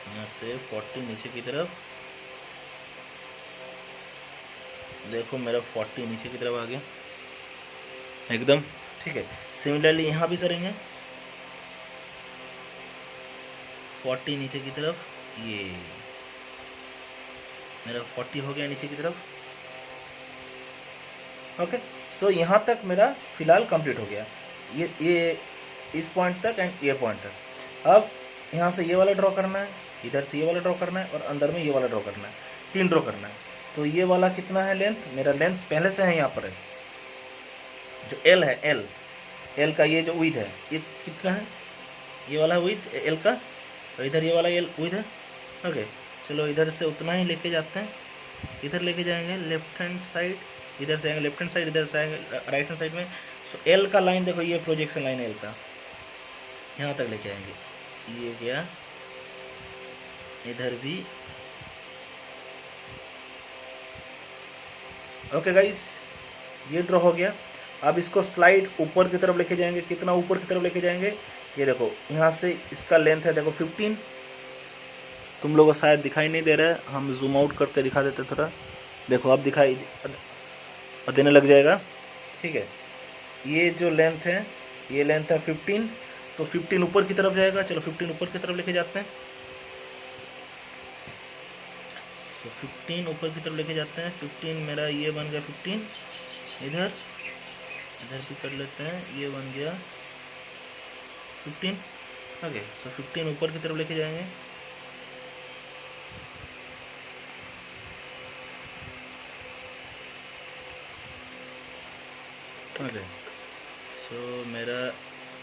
यहाँ से 40 नीचे की तरफ, देखो मेरा 40 नीचे की तरफ आ गया एकदम, ठीक है। सिमिलरली यहाँ भी करेंगे, 40 नीचे की तरफ, ये मेरा 40 हो गया नीचे की तरफ, ओके। सो यहाँ तक मेरा फिलहाल कंप्लीट हो गया, ये इस पॉइंट तक एंड ये पॉइंट तक। अब यहाँ से ये वाला ड्रॉ करना है, इधर से ये वाला ड्रॉ करना है, और अंदर में ये वाला ड्रॉ करना है, 3 ड्रॉ करना है। तो ये वाला कितना है लेंथ, मेरा लेंथ पहले से है यहाँ पर है, जो एल है, एल का ये जो विड्थ है ये कितना है, ये वाला विड्थ एल का, और इधर ये वाला एल विड्थ है, ओके। चलो इधर से उतना ही लेके जाते हैं, इधर लेके जाएंगे लेफ्ट हैंड साइड, इधर से आएंगे लेफ्ट हैंड साइड, इधर से आएंगे राइट हैंड साइड में। सो एल का लाइन देखो, ये प्रोजेक्शन लाइन है एल का, यहाँ तक लेके आएंगे, ये गया, इधर भी, ओके गाइस, ये ड्रॉ हो गया। अब इसको स्लाइड ऊपर की तरफ लेके जाएंगे, कितना ऊपर की तरफ लेके जाएंगे, ये देखो यहाँ से इसका लेंथ है देखो 15, तुम लोगों को शायद दिखाई नहीं दे रहा है, हम जूम आउट करके दिखा देते थोड़ा, देखो अब दिखाई देने लग जाएगा, ठीक है। ये जो लेंथ है, ये लेंथ है 15, तो 15 ऊपर की तरफ जाएगा, चलो 15 ऊपर की तरफ लेके जाते हैं। सो 15 ऊपर की तरफ लेके जाते हैं। 15 मेरा ये बन गया 15, इधर भी कर लेते हैं, ये बन गया 15। ओके, सो 15 ऊपर की तरफ लेके जाएंगे। ओके, सो मेरा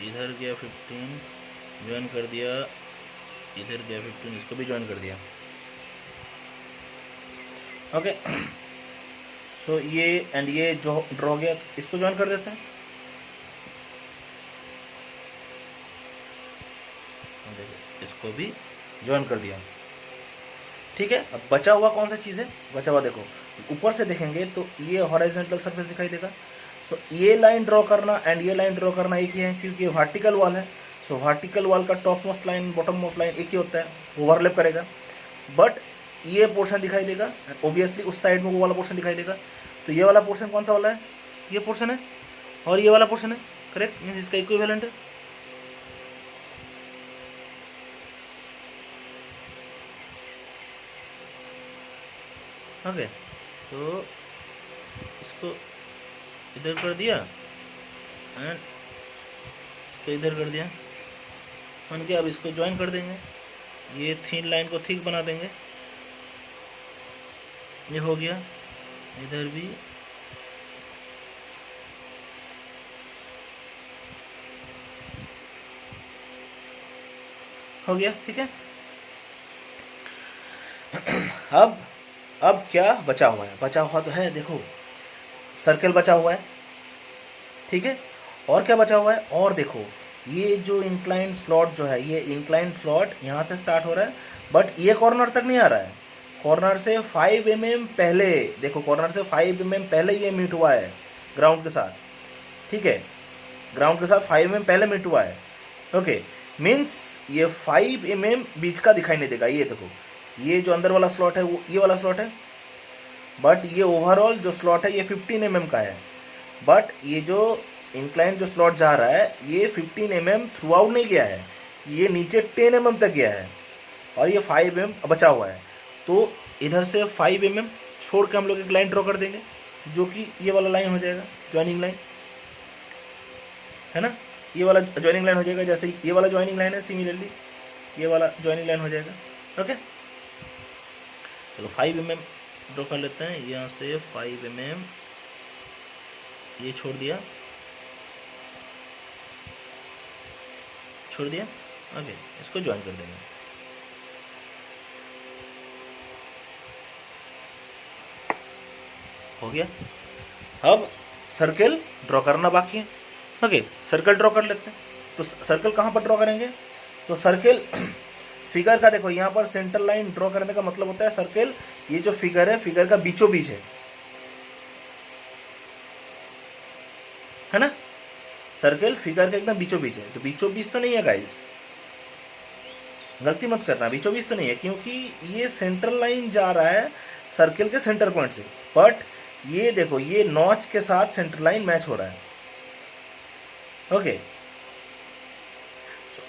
इधर गया 15, ज्वाइन कर दिया, इधर गया 15, इसको भी ज्वाइन कर दिया। ओके, सो ये एंड ये जो ड्रॉ गया, इसको ज्वाइन कर देते हैं। इसको भी ज्वाइन कर दिया। ठीक है, अब बचा हुआ कौन सा चीज़ है? बचा हुआ देखो, ऊपर से देखेंगे तो ये हॉरिजॉन्टल सरफेस दिखाई देगा। सो ये लाइन ड्रॉ करना एंड ये लाइन ड्रॉ करना एक ही है, क्योंकि ये वर्टिकल वॉल है। सो वर्टिकल वॉल का top most line bottom most line एक ही होता है, ओवरलैप करेगा। बट ये पोर्शन दिखाई देगा, ऑब्वियसली उस साइड में वो वाला पोर्शन दिखाई देगा। तो ये वाला पोर्शन कौन सा वाला है? ये पोर्शन है, और ये वाला पोर्शन है, करेक्ट, मीन्स इसका इक्विवेलेंट है। ओके, तो इसको इधर कर दिया एंड इसको इधर कर दिया, मान के अब इसको ज्वाइन कर देंगे। ये थिन लाइन को थिक बना देंगे, ये हो गया। इधर भी हो गया, ठीक है। अब क्या बचा हुआ है? बचा हुआ तो है, देखो सर्कल बचा हुआ है, ठीक है। और क्या बचा हुआ है? और देखो ये जो इंक्लाइन स्लॉट जो है, ये इंक्लाइन स्लॉट यहाँ से स्टार्ट हो रहा है, बट ये कॉर्नर तक नहीं आ रहा है। कॉर्नर से 5 mm पहले, देखो कॉर्नर से 5 mm पहले ये मीट हुआ है ग्राउंड के साथ, ठीक है। ग्राउंड के साथ 5 mm पहले मीट हुआ है। ओके, मीन्स ये 5 mm बीच का दिखाई नहीं देगा। ये देखो, ये जो अंदर वाला स्लॉट है वो ये वाला स्लॉट है, बट ये ओवरऑल जो स्लॉट है ये 15 mm का है। बट ये जो इंक्लाइन जो स्लॉट जा रहा है ये 15 mm थ्रू आउट नहीं गया है, ये नीचे 10 mm तक गया है, और ये 5 mm बचा हुआ है। तो इधर से 5 mm छोड़ के हम लोग एक लाइन ड्रॉ कर देंगे, जो कि ये वाला लाइन हो जाएगा, ज्वाइनिंग लाइन है ना। ये वाला ज्वाइनिंग लाइन हो जाएगा, जैसे ये वाला ज्वाइनिंग लाइन है, सिमिलरली ये वाला ज्वाइनिंग लाइन हो जाएगा। ओके, चलो 5 mm ड्रॉ कर लेते हैं। यहाँ से 5 mm ये छोड़ दिया, ओके, इसको ज्वाइन कर देंगे। हो गया। अब सर्कल ड्रॉ करना बाकी है। ओके, सर्कल ड्रॉ कर लेते हैं। तो सर्कल कहाँ पर ड्रॉ करेंगे? तो सर्कल फिगर का देखो, यहाँ पर सेंटर लाइन ड्रॉ करने का मतलब होता है सर्कल, ये जो फिगर है फिगर का बीचों बीच है ना। सर्कल फिगर का एकदम बीचों बीच है, तो बीचों बीच तो नहीं है गाइस, गलती मत करना, बीचों बीच तो नहीं है, क्योंकि ये सेंटर लाइन जा रहा है सर्कल के सेंटर पॉइंट से, बट ये देखो ये नॉच के साथ सेंटर लाइन मैच हो रहा है। ओके,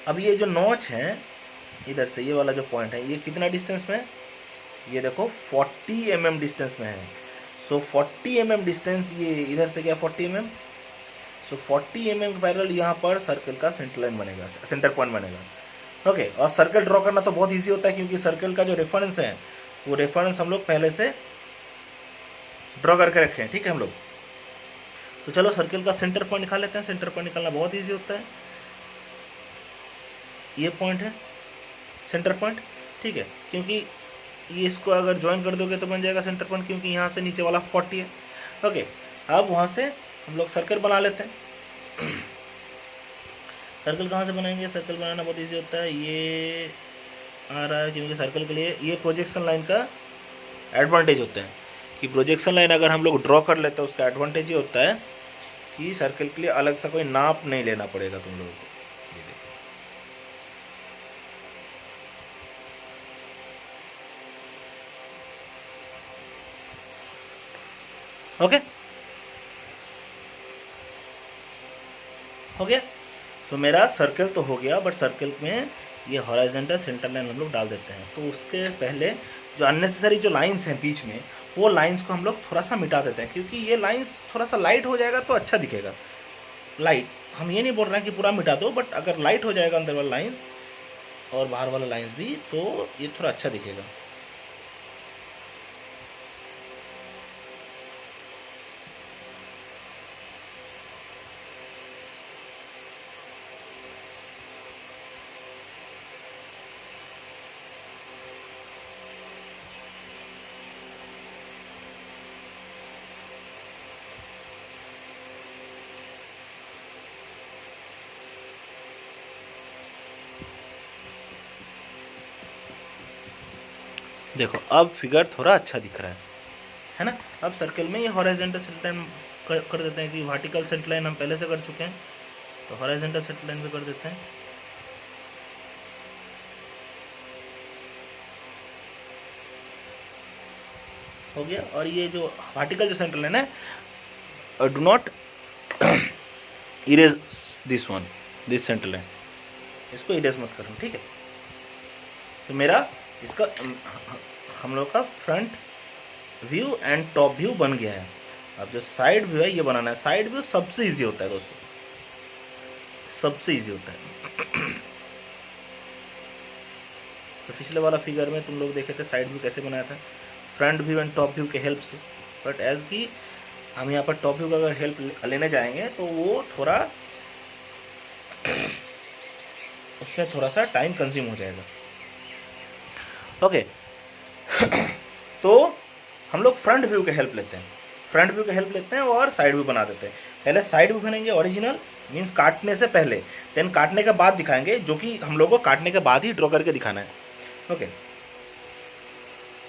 अब ये जो नॉच है इधर से, ये वाला जो पॉइंट है, ये कितना डिस्टेंस में है? ये देखो 40 mm डिस्टेंस में है। सो 40 mm डिस्टेंस, ये इधर से गया 40 mm। सो 40 mm पैरेलल यहाँ पर सर्कल का सेंटर लाइन बनेगा, सेंटर पॉइंट बनेगा। ओके, और सर्कल ड्रॉ करना तो बहुत ईजी होता है, क्योंकि सर्कल का जो रेफरेंस है वो रेफरेंस हम लोग पहले से ड्रॉ करके रखे हैं, ठीक है हम लोग। तो चलो सर्कल का सेंटर पॉइंट निकाल लेते हैं। सेंटर पॉइंट निकालना बहुत ईजी होता है। ये पॉइंट है सेंटर पॉइंट, ठीक है, क्योंकि ये इसको अगर ज्वाइन कर दोगे तो बन जाएगा सेंटर पॉइंट, क्योंकि यहाँ से नीचे वाला 40 है। ओके, अब वहाँ से हम लोग सर्कल बना लेते हैं। सर्कल कहाँ से बनाएंगे? सर्कल बनाना बहुत ईजी होता है। ये आ रहा है, क्योंकि सर्कल के लिए ये प्रोजेक्शन लाइन का एडवांटेज होता है कि प्रोजेक्शन लाइन अगर हम लोग ड्रॉ कर लेते हैं, उसका एडवांटेज ये होता है कि सर्कल के लिए अलग सा कोई नाप नहीं लेना पड़ेगा तुम लोगों को। ये देखो, ओके, हो गया। तो मेरा सर्कल तो हो गया, बट सर्कल में ये हॉरिजॉन्टल सेंटर लाइन हम लोग डाल देते हैं। तो उसके पहले जो अननेसेसरी जो लाइंस हैं बीच में, वो लाइंस को हम लोग थोड़ा सा मिटा देते हैं, क्योंकि ये लाइंस थोड़ा सा लाइट हो जाएगा तो अच्छा दिखेगा। लाइट, हम ये नहीं बोल रहे हैं कि पूरा मिटा दो, बट अगर लाइट हो जाएगा अंदर वाला लाइंस और बाहर वाला लाइंस भी, तो ये थोड़ा अच्छा दिखेगा। देखो अब फिगर थोड़ा अच्छा दिख रहा है ना। अब सर्कल में ये हॉरिजॉन्टल सेंटर लाइन कर देते हैं, कि वर्टिकल सेंटर लाइन हम पहले से कर चुके हैं, तो हॉरिजॉन्टल सेंटर लाइन भी कर देते हैं। हो गया। और ये जो वर्टिकल जो सेंटर लाइन है, do not erase this one, this centre line, इसको इरेज मत करना, ठीक है। तो मेरा इसका हम लोग का front view and top view बन गया है। अब जो साइड व्यू है ये बनाना है। साइड व्यू सबसे इजी होता है दोस्तों, सबसे इजी होता है। तो पिछले वाला फिगर में तुम लोग देखे थे साइड व्यू कैसे बनाया था, front view and top view के हेल्प से। बट एज की हम यहाँ पर टॉप व्यू का अगर हेल्प लेने जाएंगे तो वो थोड़ा उसमें थोड़ा सा टाइम कंज्यूम हो जाएगा। ओके। तो हम लोग फ्रंट व्यू के हेल्प लेते हैं, फ्रंट व्यू के हेल्प लेते हैं और साइड व्यू बना देते हैं। पहले साइड व्यू बनेंगे ओरिजिनल, मीन्स काटने से पहले, देन काटने के बाद दिखाएंगे, जो कि हम लोग को काटने के बाद ही ड्रॉ करके दिखाना है। ओके।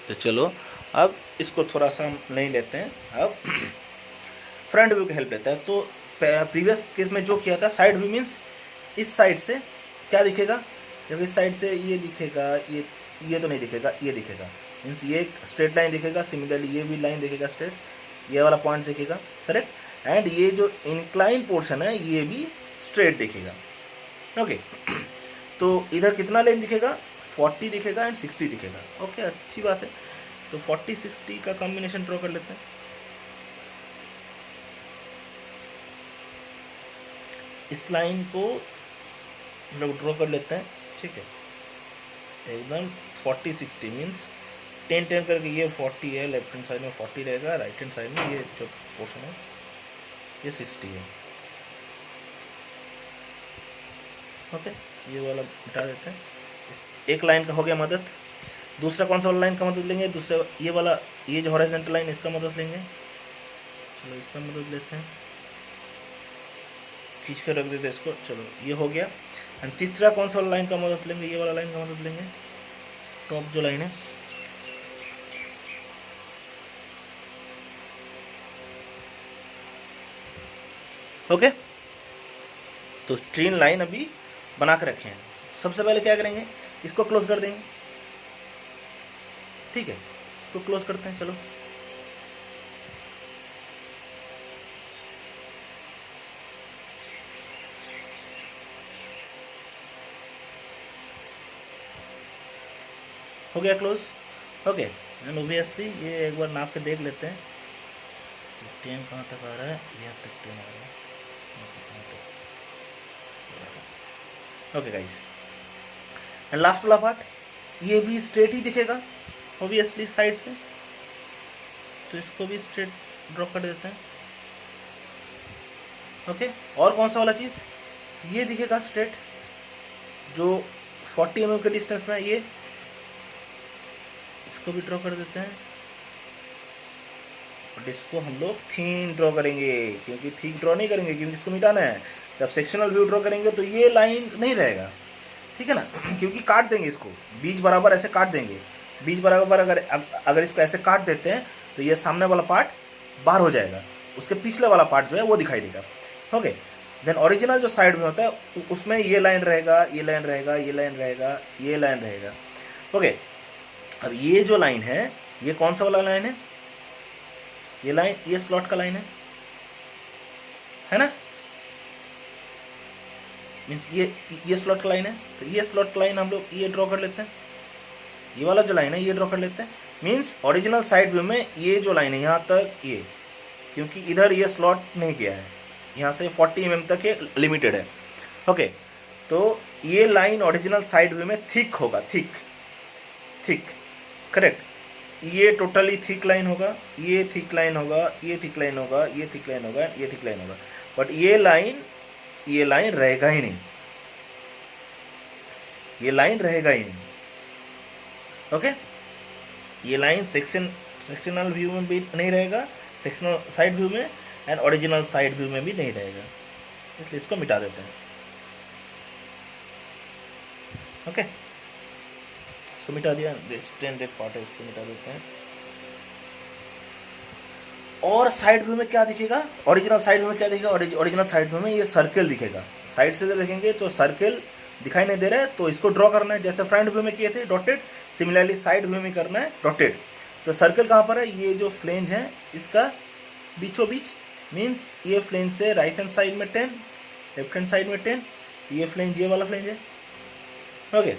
तो चलो अब इसको थोड़ा सा हम नहीं लेते हैं, अब फ्रंट व्यू की हेल्प लेते हैं। तो प्रीवियस केस में जो किया था, साइड व्यू मीन्स इस साइड से क्या दिखेगा, देखो इस साइड से ये दिखेगा, ये तो नहीं दिखेगा, ये दिखेगा, मीन्स ये एक स्ट्रेट लाइन दिखेगा। सिमिलरली ये भी लाइन दिखेगा स्ट्रेट, ये वाला पॉइंट दिखेगा, करेक्ट। एंड ये जो इंक्लाइन पोर्शन है ये भी स्ट्रेट दिखेगा। ओके। तो इधर कितना लाइन दिखेगा, 40 दिखेगा एंड 60 दिखेगा। ओके, अच्छी बात है। तो 40-60 का कॉम्बिनेशन ड्रॉ कर लेते हैं। इस लाइन को हम लोग ड्रॉ कर लेते हैं, ठीक है, एकदम 40-60 मीन्स 10-10 करके। ये 40 है, लेफ्ट हैंड साइड में 40 रहेगा, राइट हैंड साइड में ये जो पोर्शन है ये 60 है। ओके, ये वाला हटा देते हैं। एक लाइन का हो गया मदद। दूसरा कौन सा वाला लाइन का मदद लेंगे, दूसरा ये वाला, ये जो हॉरिजॉन्टल लाइन, इसका मदद लेंगे। चलो इसका मदद लेते हैं, खींच कर रख देते हैं इसको। चलो ये हो गया। एंड तीसरा कौन सा वाला लाइन का मदद लेंगे, ये वाला लाइन का मदद लेंगे, टॉप जो लाइन है। ओके। तो ट्रेन लाइन अभी बना के रखे हैं। सबसे पहले क्या करेंगे, इसको क्लोज कर देंगे, ठीक है, इसको क्लोज करते हैं। चलो हो गया क्लोज। ओके। एंड ओबियसली ये एक बार नाप के देख लेते हैं, टेन कहाँ तक आ रहा है, यहाँ तक टेन आ रहा है। ओके गाइस, एंड लास्ट वाला पार्ट, ये भी स्ट्रेट ही दिखेगा ऑब्वियसली साइड से, तो इसको भी स्ट्रेट ड्रॉ कर देते हैं। ओके। और कौन सा वाला चीज़, ये दिखेगा स्ट्रेट, जो 40 mm के डिस्टेंस में, ये इसको भी ड्रॉ कर देते हैं। बट इसको हम लोग थीन ड्रॉ करेंगे, क्योंकि थिक ड्रॉ नहीं करेंगे, क्योंकि इसको मिटाना है। जब सेक्शनल व्यू ड्रॉ करेंगे तो ये लाइन नहीं रहेगा, ठीक है ना, क्योंकि काट देंगे इसको बीच बराबर, ऐसे काट देंगे बीच बराबर। अगर इसको ऐसे काट देते हैं तो ये सामने वाला पार्ट बाहर हो जाएगा, उसके पिछले वाला पार्ट जो है वो दिखाई देगा। ओके। देन ओरिजिनल जो साइड में होता है उसमें ये लाइन रहेगा, ये लाइन रहेगा, ये लाइन रहेगा, ये लाइन रहेगा। ओके। अब ये जो लाइन है, ये कौन सा वाला लाइन है, ये लाइन, ये स्लॉट का लाइन है ना, मीन्स ये स्लॉट का लाइन है। तो ये स्लॉट का लाइन हम लोग ये ड्रॉ कर लेते हैं, ये वाला जो लाइन है ये ड्रॉ कर लेते हैं। मीन्स ओरिजिनल साइड व्यू में ये जो लाइन है यहाँ तक ये, क्योंकि इधर ये स्लॉट नहीं किया है, यहाँ से 40 mm तक ये लिमिटेड है। ओके, तो ये लाइन ओरिजिनल साइड व्यू में थिक होगा, थिक थिक, करेक्ट। ये टोटली थिक लाइन होगा, ये थिक लाइन होगा, ये थिक लाइन होगा, ये थिक लाइन होगा, ये थिक लाइन होगा। बट ये लाइन रहेगा ही नहीं, ये लाइन रहेगा ही नहीं। ओके, ये लाइन सेक्शनल व्यू में भी नहीं रहेगा, सेक्शनल साइड व्यू में एंड ओरिजिनल साइड व्यू में भी नहीं रहेगा, इसलिए इसको मिटा देते हैं। ओके, इसको मिटा दिया, एक्सटेंडेड पार्ट है इसको मिटा देते हैं। और साइड व्यू में क्या दिखेगा, ओरिजिनल साइड व्यू में क्या दिखेगा, ओरिजिनल साइड व्यू में ये सर्कल दिखेगा। साइड से जब देखेंगे तो सर्कल दिखाई नहीं दे रहा है, तो इसको ड्रॉ करना है जैसे फ्रंट व्यू में किए थे डॉटेड, सिमिलरली साइड व्यू में करना है डॉटेड। तो सर्कल कहाँ पर है, ये जो फ्लेंज है इसका बीचों बीच, मीन्स ये फ्लेंज से राइट हैंड साइड में 10, लेफ्ट हैंड साइड में 10, ये फ्लेंज ये वाला फ्लेंज है। ओके,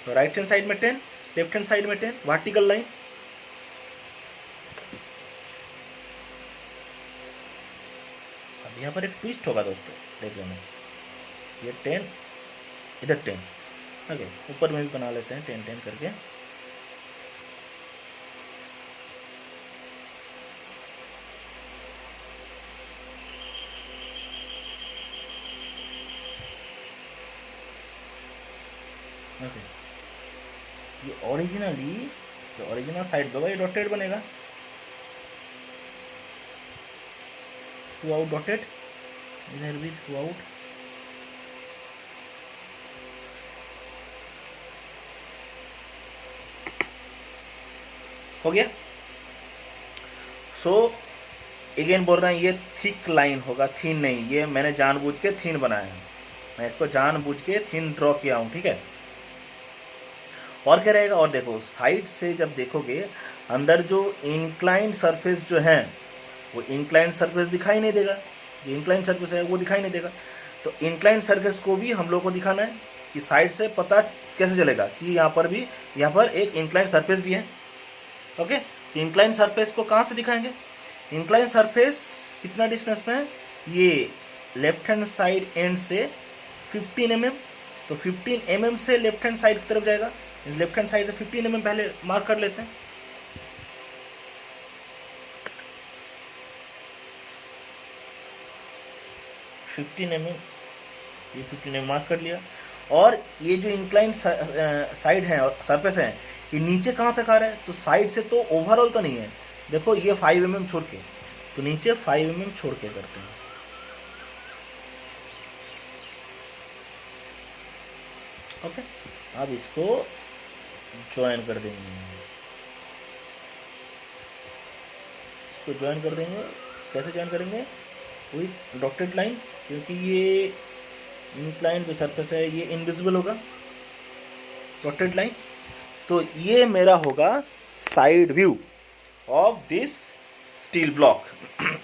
तो राइट हैंड साइड में 10, लेफ्ट हैंड साइड में 10, वर्टिकल लाइन। अब यहाँ पर एक ट्विस्ट होगा दोस्तों, देख लेना, ये 10 इधर 10। ओके, ऊपर में भी बना लेते हैं 10 10 करके। ओके, ये ओरिजिनल साइड होगा, ये डॉटेड बनेगा, थ्रू आउट डॉटेड, इधर भी थ्रू आउट। हो गया। सो अगेन बोल रहे हैं ये थिक लाइन होगा, थिन नहीं, ये मैंने जानबूझ के थिन बनाया है, मैं इसको जानबूझ के थिन ड्रॉ किया हूँ, ठीक है। और क्या रहेगा, और देखो साइड से जब देखोगे अंदर जो इंक्लाइंड सरफेस जो है वो इंक्लाइंड सरफेस दिखाई नहीं देगा, जो इंक्लाइंड सरफेस है वो दिखाई नहीं देगा। तो इंक्लाइंड सरफेस को भी हम लोग को दिखाना है कि साइड से पता कैसे चलेगा कि यहाँ पर एक इंक्लाइंड सरफेस भी है। ओके, तो इंक्लाइंड सरफेस को कहाँ से दिखाएंगे, इंक्लाइंड सरफेस कितना डिस्टेंस में है, ये लेफ्ट हैंड साइड एंड से 15 mm, तो 15 mm से लेफ्ट हैंड साइड की तरफ जाएगा। इस लेफ्ट हैंड साइड से 15 mm पहले मार्क कर लेते हैं। ये 15 mm मार्क कर लिया। और ये जो इंक्लाइंड साइड है सरफेस है, ये नीचे कहाँ तक आ रहा है, तो साइड से तो ओवरऑल तो नहीं है, देखो ये 5 mm छोड़ के, तो नीचे 5 mm छोड़ के करते हैं। ओके, अब इसको ज्वाइन कर देंगे, इसको ज्वाइन कर देंगे। कैसे ज्वाइन करेंगे, विथ डॉटेड लाइन, क्योंकि ये इंक्लाइंड जो सरफेस है ये इनविजिबल होगा, डॉटेड लाइन। तो ये मेरा होगा side view of this steel block,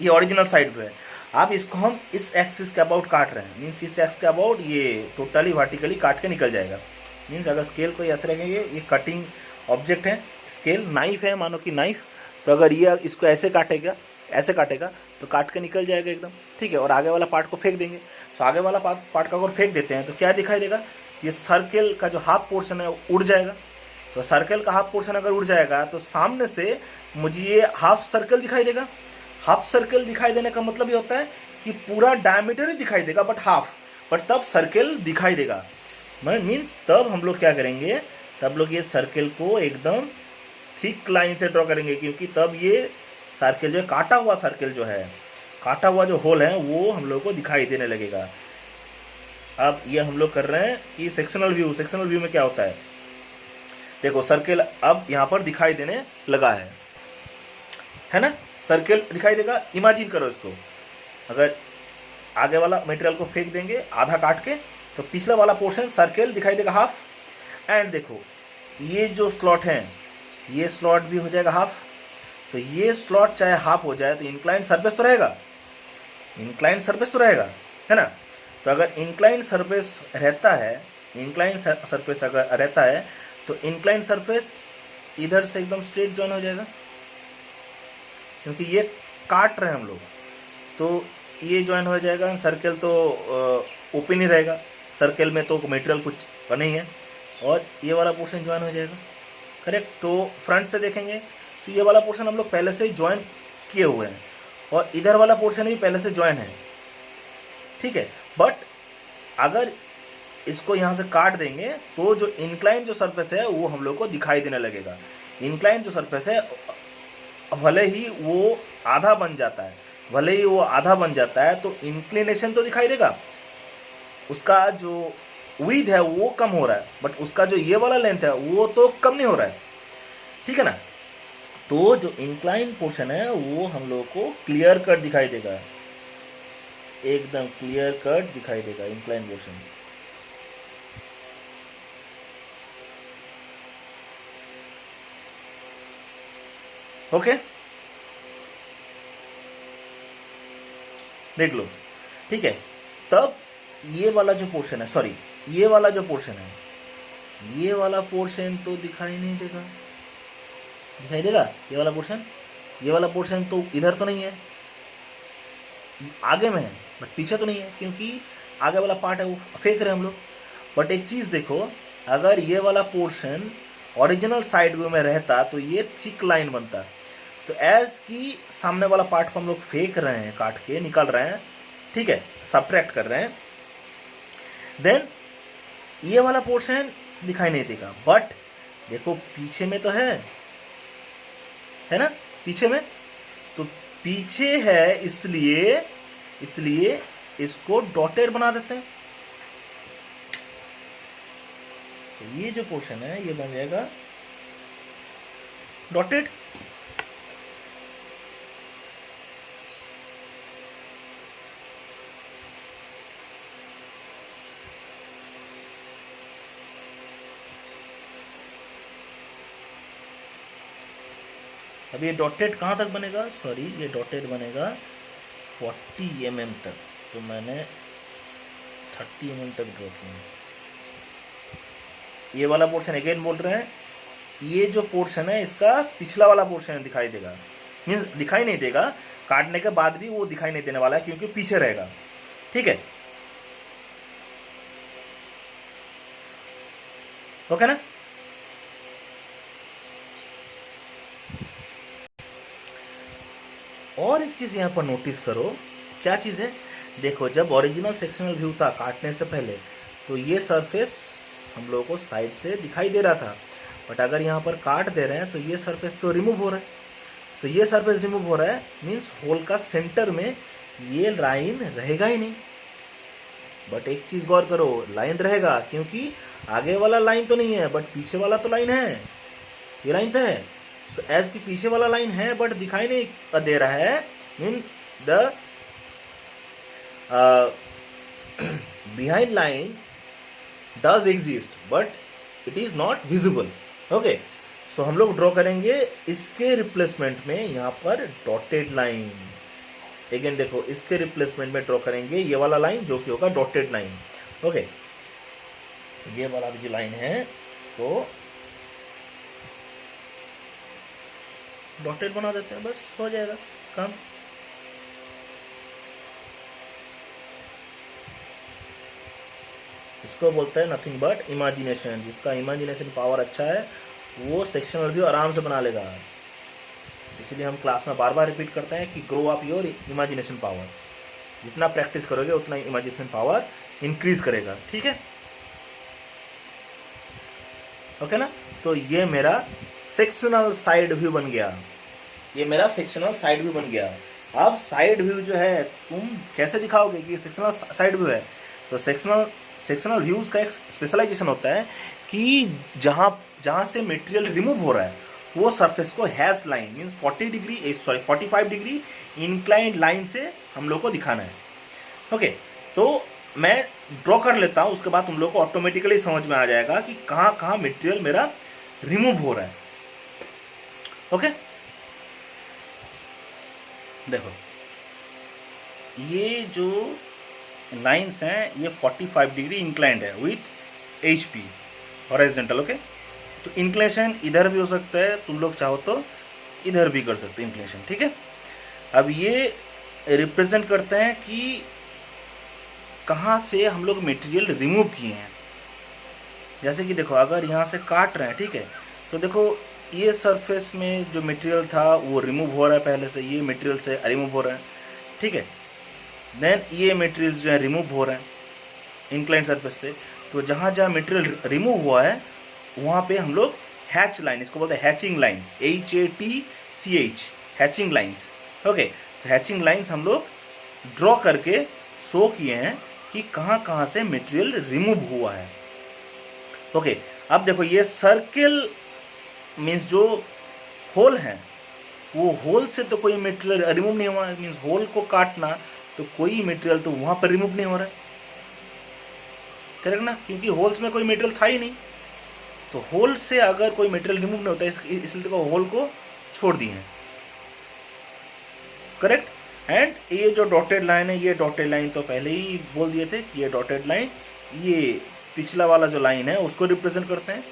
ये ओरिजिनल साइड व्यू है। अब इसको हम इस एक्सिस के अबाउट काट रहे हैं, मीन्स इस एक्स के अबाउट ये टोटली वर्टिकली काट के निकल जाएगा। मीन्स अगर स्केल को ऐसे रखेंगे, ये कटिंग ऑब्जेक्ट है, स्केल नाइफ है, मानो कि नाइफ, तो अगर ये इसको ऐसे काटेगा तो काट के निकल जाएगा एकदम, ठीक है। और आगे वाला पार्ट को फेंक देंगे, तो आगे वाला पार्ट का अगर फेंक देते हैं तो क्या दिखाई देगा, ये सर्कल का जो हाफ पोर्शन है उड़ जाएगा। तो सर्कल का हाफ पोर्शन अगर उड़ जाएगा तो सामने से मुझे ये हाफ सर्कल दिखाई देगा। हाफ सर्कल दिखाई देने का मतलब ये होता है कि पूरा डायमीटर ही दिखाई देगा बट तब सर्कल दिखाई देगा। मीन्स तब हम लोग क्या करेंगे, तब लोग ये सर्कल को एकदम थिक लाइन से ड्रॉ करेंगे, क्योंकि तब ये सर्कल जो है, काटा हुआ सर्कल जो है, काटा हुआ जो होल है वो हम लोग को दिखाई देने लगेगा। अब ये हम लोग कर रहे हैं कि सेक्शनल व्यू में क्या होता है, देखो सर्कल अब यहाँ पर दिखाई देने लगा है ना, सर्कल दिखाई देगा। इमेजिन करो इसको, अगर आगे वाला मटेरियल को फेंक देंगे आधा काट के, तो पिछला वाला पोर्शन सर्कल दिखाई देगा हाफ। एंड देखो ये जो स्लॉट है, ये स्लॉट भी हो जाएगा हाफ। तो ये स्लॉट चाहे हाफ हो जाए तो इंक्लाइंड सरफेस तो रहेगा, है ना। तो अगर इंक्लाइंड सरफेस रहता है, तो इंक्लाइन सरफेस इधर से एकदम स्ट्रेट ज्वाइन हो जाएगा, क्योंकि ये काट रहे हैं हम लोग, तो ये ज्वाइन हो जाएगा। सर्कल तो ओपन ही रहेगा, सर्कल में तो मटेरियल कुछ बने ही है, और ये वाला पोर्शन ज्वाइन हो जाएगा, करेक्ट। तो फ्रंट से देखेंगे तो ये वाला पोर्शन हम लोग पहले से ही ज्वाइन किए हुए हैं, और इधर वाला पोर्शन भी पहले से ज्वाइन है, ठीक है। बट अगर इसको यहाँ से काट देंगे तो जो इंक्लाइन जो सरफेस है वो हम लोग को दिखाई देने लगेगा। इंक्लाइन जो सरफेस है भले ही वो आधा बन जाता है, भले ही वो आधा बन जाता है, तो इंक्लिनेशन तो दिखाई देगा, उसका जो विड्थ है वो कम हो रहा है, बट उसका जो ये वाला लेंथ है वो तो कम नहीं हो रहा है, ठीक है ना। तो जो इंक्लाइन पोर्शन है वो हम लोग को क्लियर कट दिखाई देगा, एकदम क्लियर कट दिखाई देगा इंक्लाइन पोर्शन। ओके, देख लो, ठीक है। तब ये वाला जो पोर्शन है, सॉरी ये वाला जो पोर्शन है, ये वाला पोर्शन तो दिखाई नहीं देगा, दिखाई देगा ये वाला पोर्शन, ये वाला पोर्शन तो इधर तो नहीं है, आगे में है बट पीछे तो नहीं है, क्योंकि आगे वाला पार्ट है वो फेंक रहे हैं हम लोग। बट एक चीज़ देखो, अगर ये वाला पोर्शन ओरिजिनल साइड व्यू में रहता तो ये थिक लाइन बनता, तो एज की सामने वाला पार्ट को हम लोग फेंक रहे हैं, काट के निकाल रहे हैं, ठीक है, सब्ट्रैक्ट कर रहे हैं, देन ये वाला पोर्शन दिखाई नहीं देगा। बट देखो पीछे में तो है ना, पीछे में, तो पीछे है इसलिए इसको डॉटेड बना देते हैं, तो ये जो पोर्शन है ये बन जाएगा डॉटेड। अब ये डॉटेड कहाँ तक बनेगा, सॉरी ये डॉटेड बनेगा 40 mm तक, तो मैंने 30 mm तक ड्रॉ किया। ये वाला पोर्शन अगेन बोल रहे हैं, ये जो पोर्शन है इसका पिछला वाला पोर्शन दिखाई देगा, मीन्स दिखाई नहीं देगा, काटने के बाद भी वो दिखाई नहीं देने वाला है क्योंकि पीछे रहेगा, ठीक है, ओके ना। और एक चीज़ यहाँ पर नोटिस करो, क्या चीज़ है, देखो जब ओरिजिनल सेक्शनल व्यू था काटने से पहले, तो ये सरफेस हम लोगों को साइड से दिखाई दे रहा था, बट अगर यहाँ पर काट दे रहे हैं तो ये सरफेस तो रिमूव हो रहा है, तो ये सरफेस रिमूव हो रहा है, मीन्स होल का सेंटर में ये लाइन रहेगा ही नहीं। बट एक चीज़ गौर करो, लाइन रहेगा क्योंकि आगे वाला लाइन तो नहीं है, बट पीछे वाला तो लाइन है, ये लाइन तो है। सो एज की पीछे वाला लाइन है बट दिखाई नहीं दे रहा है, mean the behind line does exist but it is not visible. Okay, so हम लोग ड्रॉ करेंगे इसके रिप्लेसमेंट में यहाँ पर डॉटेड लाइन, अगेन देखो इसके रिप्लेसमेंट में ड्रॉ करेंगे ये वाला लाइन जो कि होगा डॉटेड लाइन। ओके, ये वाला जो लाइन है तो डॉटेड बना देते हैं, बस हो जाएगा काम। इसको बोलते हैं नथिंग बट इमेजिनेशन, जिसका इमेजिनेशन पावर अच्छा है वो सेक्शनल व्यू आराम से बना लेगा। इसीलिए हम क्लास में बार बार रिपीट करते हैं कि grow up your imagination power, जितना प्रैक्टिस करोगे उतना इमेजिनेशन पावर इंक्रीज करेगा, ठीक है, ओके ना। तो ये मेरा सेक्शनल साइड व्यू बन गया, ये मेरा सेक्शनल साइड व्यू बन गया। अब साइड व्यू जो है तुम कैसे दिखाओगे कि सेक्शनल साइड व्यू है, तो सेक्शनल व्यूज का एक स्पेशलाइजेशन होता है कि जहाँ से मटेरियल रिमूव हो रहा है वो सरफेस को hash line means 45 degree inclined line से हम लोग को दिखाना है। ओके, तो मैं ड्रॉ कर लेता हूँ, उसके बाद तुम लोग को ऑटोमेटिकली समझ में आ जाएगा कि कहाँ कहाँ मटेरियल मेरा रिमूव हो रहा है। ओके, देखो ये जो लाइंस हैं ये 45 डिग्री इंक्लाइंड है विथ HP हॉरिजॉन्टल। ओके, तो इंक्लिनेशन इधर भी हो सकता है, तुम लोग चाहो तो इधर भी कर सकते हो इंक्लिनेशन, ठीक है। अब ये रिप्रेजेंट करते हैं कि कहाँ से हम लोग मटेरियल रिमूव किए हैं। जैसे कि देखो, अगर यहाँ से काट रहे हैं, ठीक है, तो देखो ये सरफेस में जो मटेरियल था वो रिमूव हो रहा है पहले से, ये मटेरियल से रिमूव हो रहा है, ठीक है। देन ये मटेरियल्स जो है रिमूव हो रहे हैं इंक्लाइन सरफेस से। तो जहाँ जहाँ मटेरियल रिमूव हुआ है वहाँ पे हम लोग हैच लाइन, इसको बोलते हैं hatching lines, HATCH, hatching lines. Okay, तो हैचिंग लाइन्स हम लोग ड्रॉ करके शो किए हैं कि कहाँ कहाँ से मटेरियल रिमूव हुआ है। ओके, अब देखो ये सर्किल मीन्स जो होल है, वो होल से तो कोई मटेरियल रिमूव नहीं हुआ है, मीन्स होल को काटना तो कोई मटेरियल तो वहाँ पर रिमूव नहीं हो रहा है, करेक्ट ना, क्योंकि होल्स में कोई मटेरियल था ही नहीं। तो होल से अगर कोई मटेरियल रिमूव नहीं होता इसलिए तो होल को छोड़ दिए हैं, करेक्ट। एंड ये जो डॉटेड लाइन है, ये डॉटेड लाइन तो पहले ही बोल दिए थे कि ये डॉटेड लाइन ये पिछला वाला जो लाइन है उसको रिप्रेजेंट करते हैं,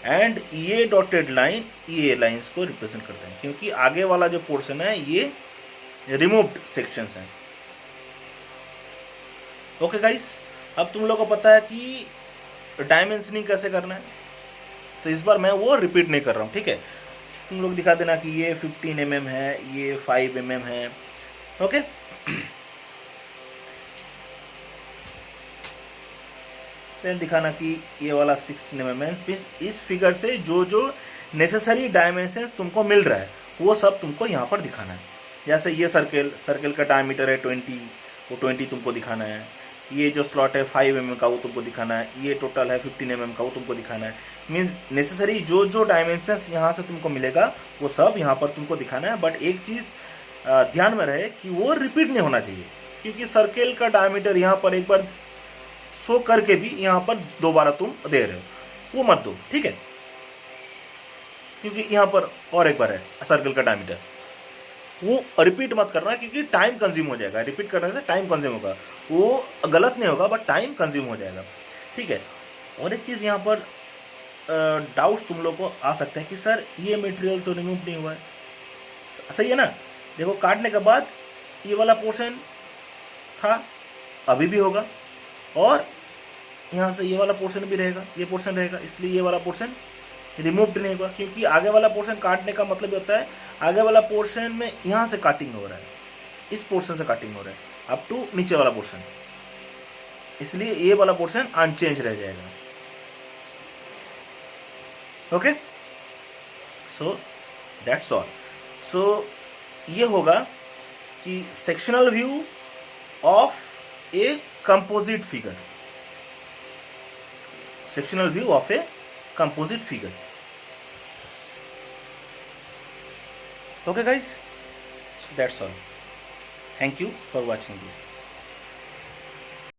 एंड ये डॉटेड लाइन ये लाइंस को रिप्रेजेंट करते हैं, क्योंकि आगे वाला जो पोर्शन है ये रिमूव्ड सेक्शंस हैं। ओके गाइस, अब तुम लोगों को पता है कि डायमेंशनिंग कैसे करना है, तो इस बार मैं वो रिपीट नहीं कर रहा हूँ, ठीक है। तुम लोग दिखा देना कि ये 15 mm है, ये 5 mm है, ओके। देन दिखाना कि ये वाला 16 mm है। इस फिगर से जो जो नेसेसरी डायमेंशंस तुमको मिल रहा है वो सब तुमको यहाँ पर दिखाना है। जैसे ये सर्कल का डायमीटर है 20, वो 20 तुमको दिखाना है। ये जो स्लॉट है 5 mm का वो तुमको दिखाना है। ये टोटल है 15 mm का, वो तुमको दिखाना है। मीन्स नेसेसरी जो जो डायमेंशंस यहाँ से तुमको मिलेगा वो सब यहाँ पर तुमको दिखाना है। बट एक चीज़ ध्यान में रहे कि वो रिपीट नहीं होना चाहिए, क्योंकि सर्कल का डायमीटर यहाँ पर एक बार शो करके भी यहाँ पर दोबारा तुम दे रहे हो, वो मत दो, ठीक है। क्योंकि यहाँ पर और एक बार है सर्कल का डायमीटर, वो रिपीट मत करना, क्योंकि टाइम कंज्यूम हो जाएगा। रिपीट करने से टाइम कंज्यूम होगा, वो गलत नहीं होगा बट टाइम कंज्यूम हो जाएगा, ठीक है। और एक चीज़ यहाँ पर डाउट्स तुम लोग को आ सकता है कि सर ये मटेरियल तो रिमूव नहीं हुआ है, सही है ना। देखो, काटने के बाद ये वाला पोर्शन था, अभी भी होगा, और यहाँ से ये वाला पोर्शन भी रहेगा, ये पोर्शन रहेगा, इसलिए ये वाला पोर्शन रिमूव्ड नहीं होगा। क्योंकि आगे वाला पोर्शन काटने का मतलब होता है आगे वाला पोर्शन में यहाँ से काटिंग हो रहा है, इस पोर्शन से काटिंग हो रहा है अप टू नीचे वाला पोर्शन, इसलिए ये वाला पोर्शन अनचेंज रह जाएगा। Okay, so that's all. So ये होगा कि sectional view of a composite figure, sectional view of a composite figure. Okay guys, so that's all. Thank you for watching this.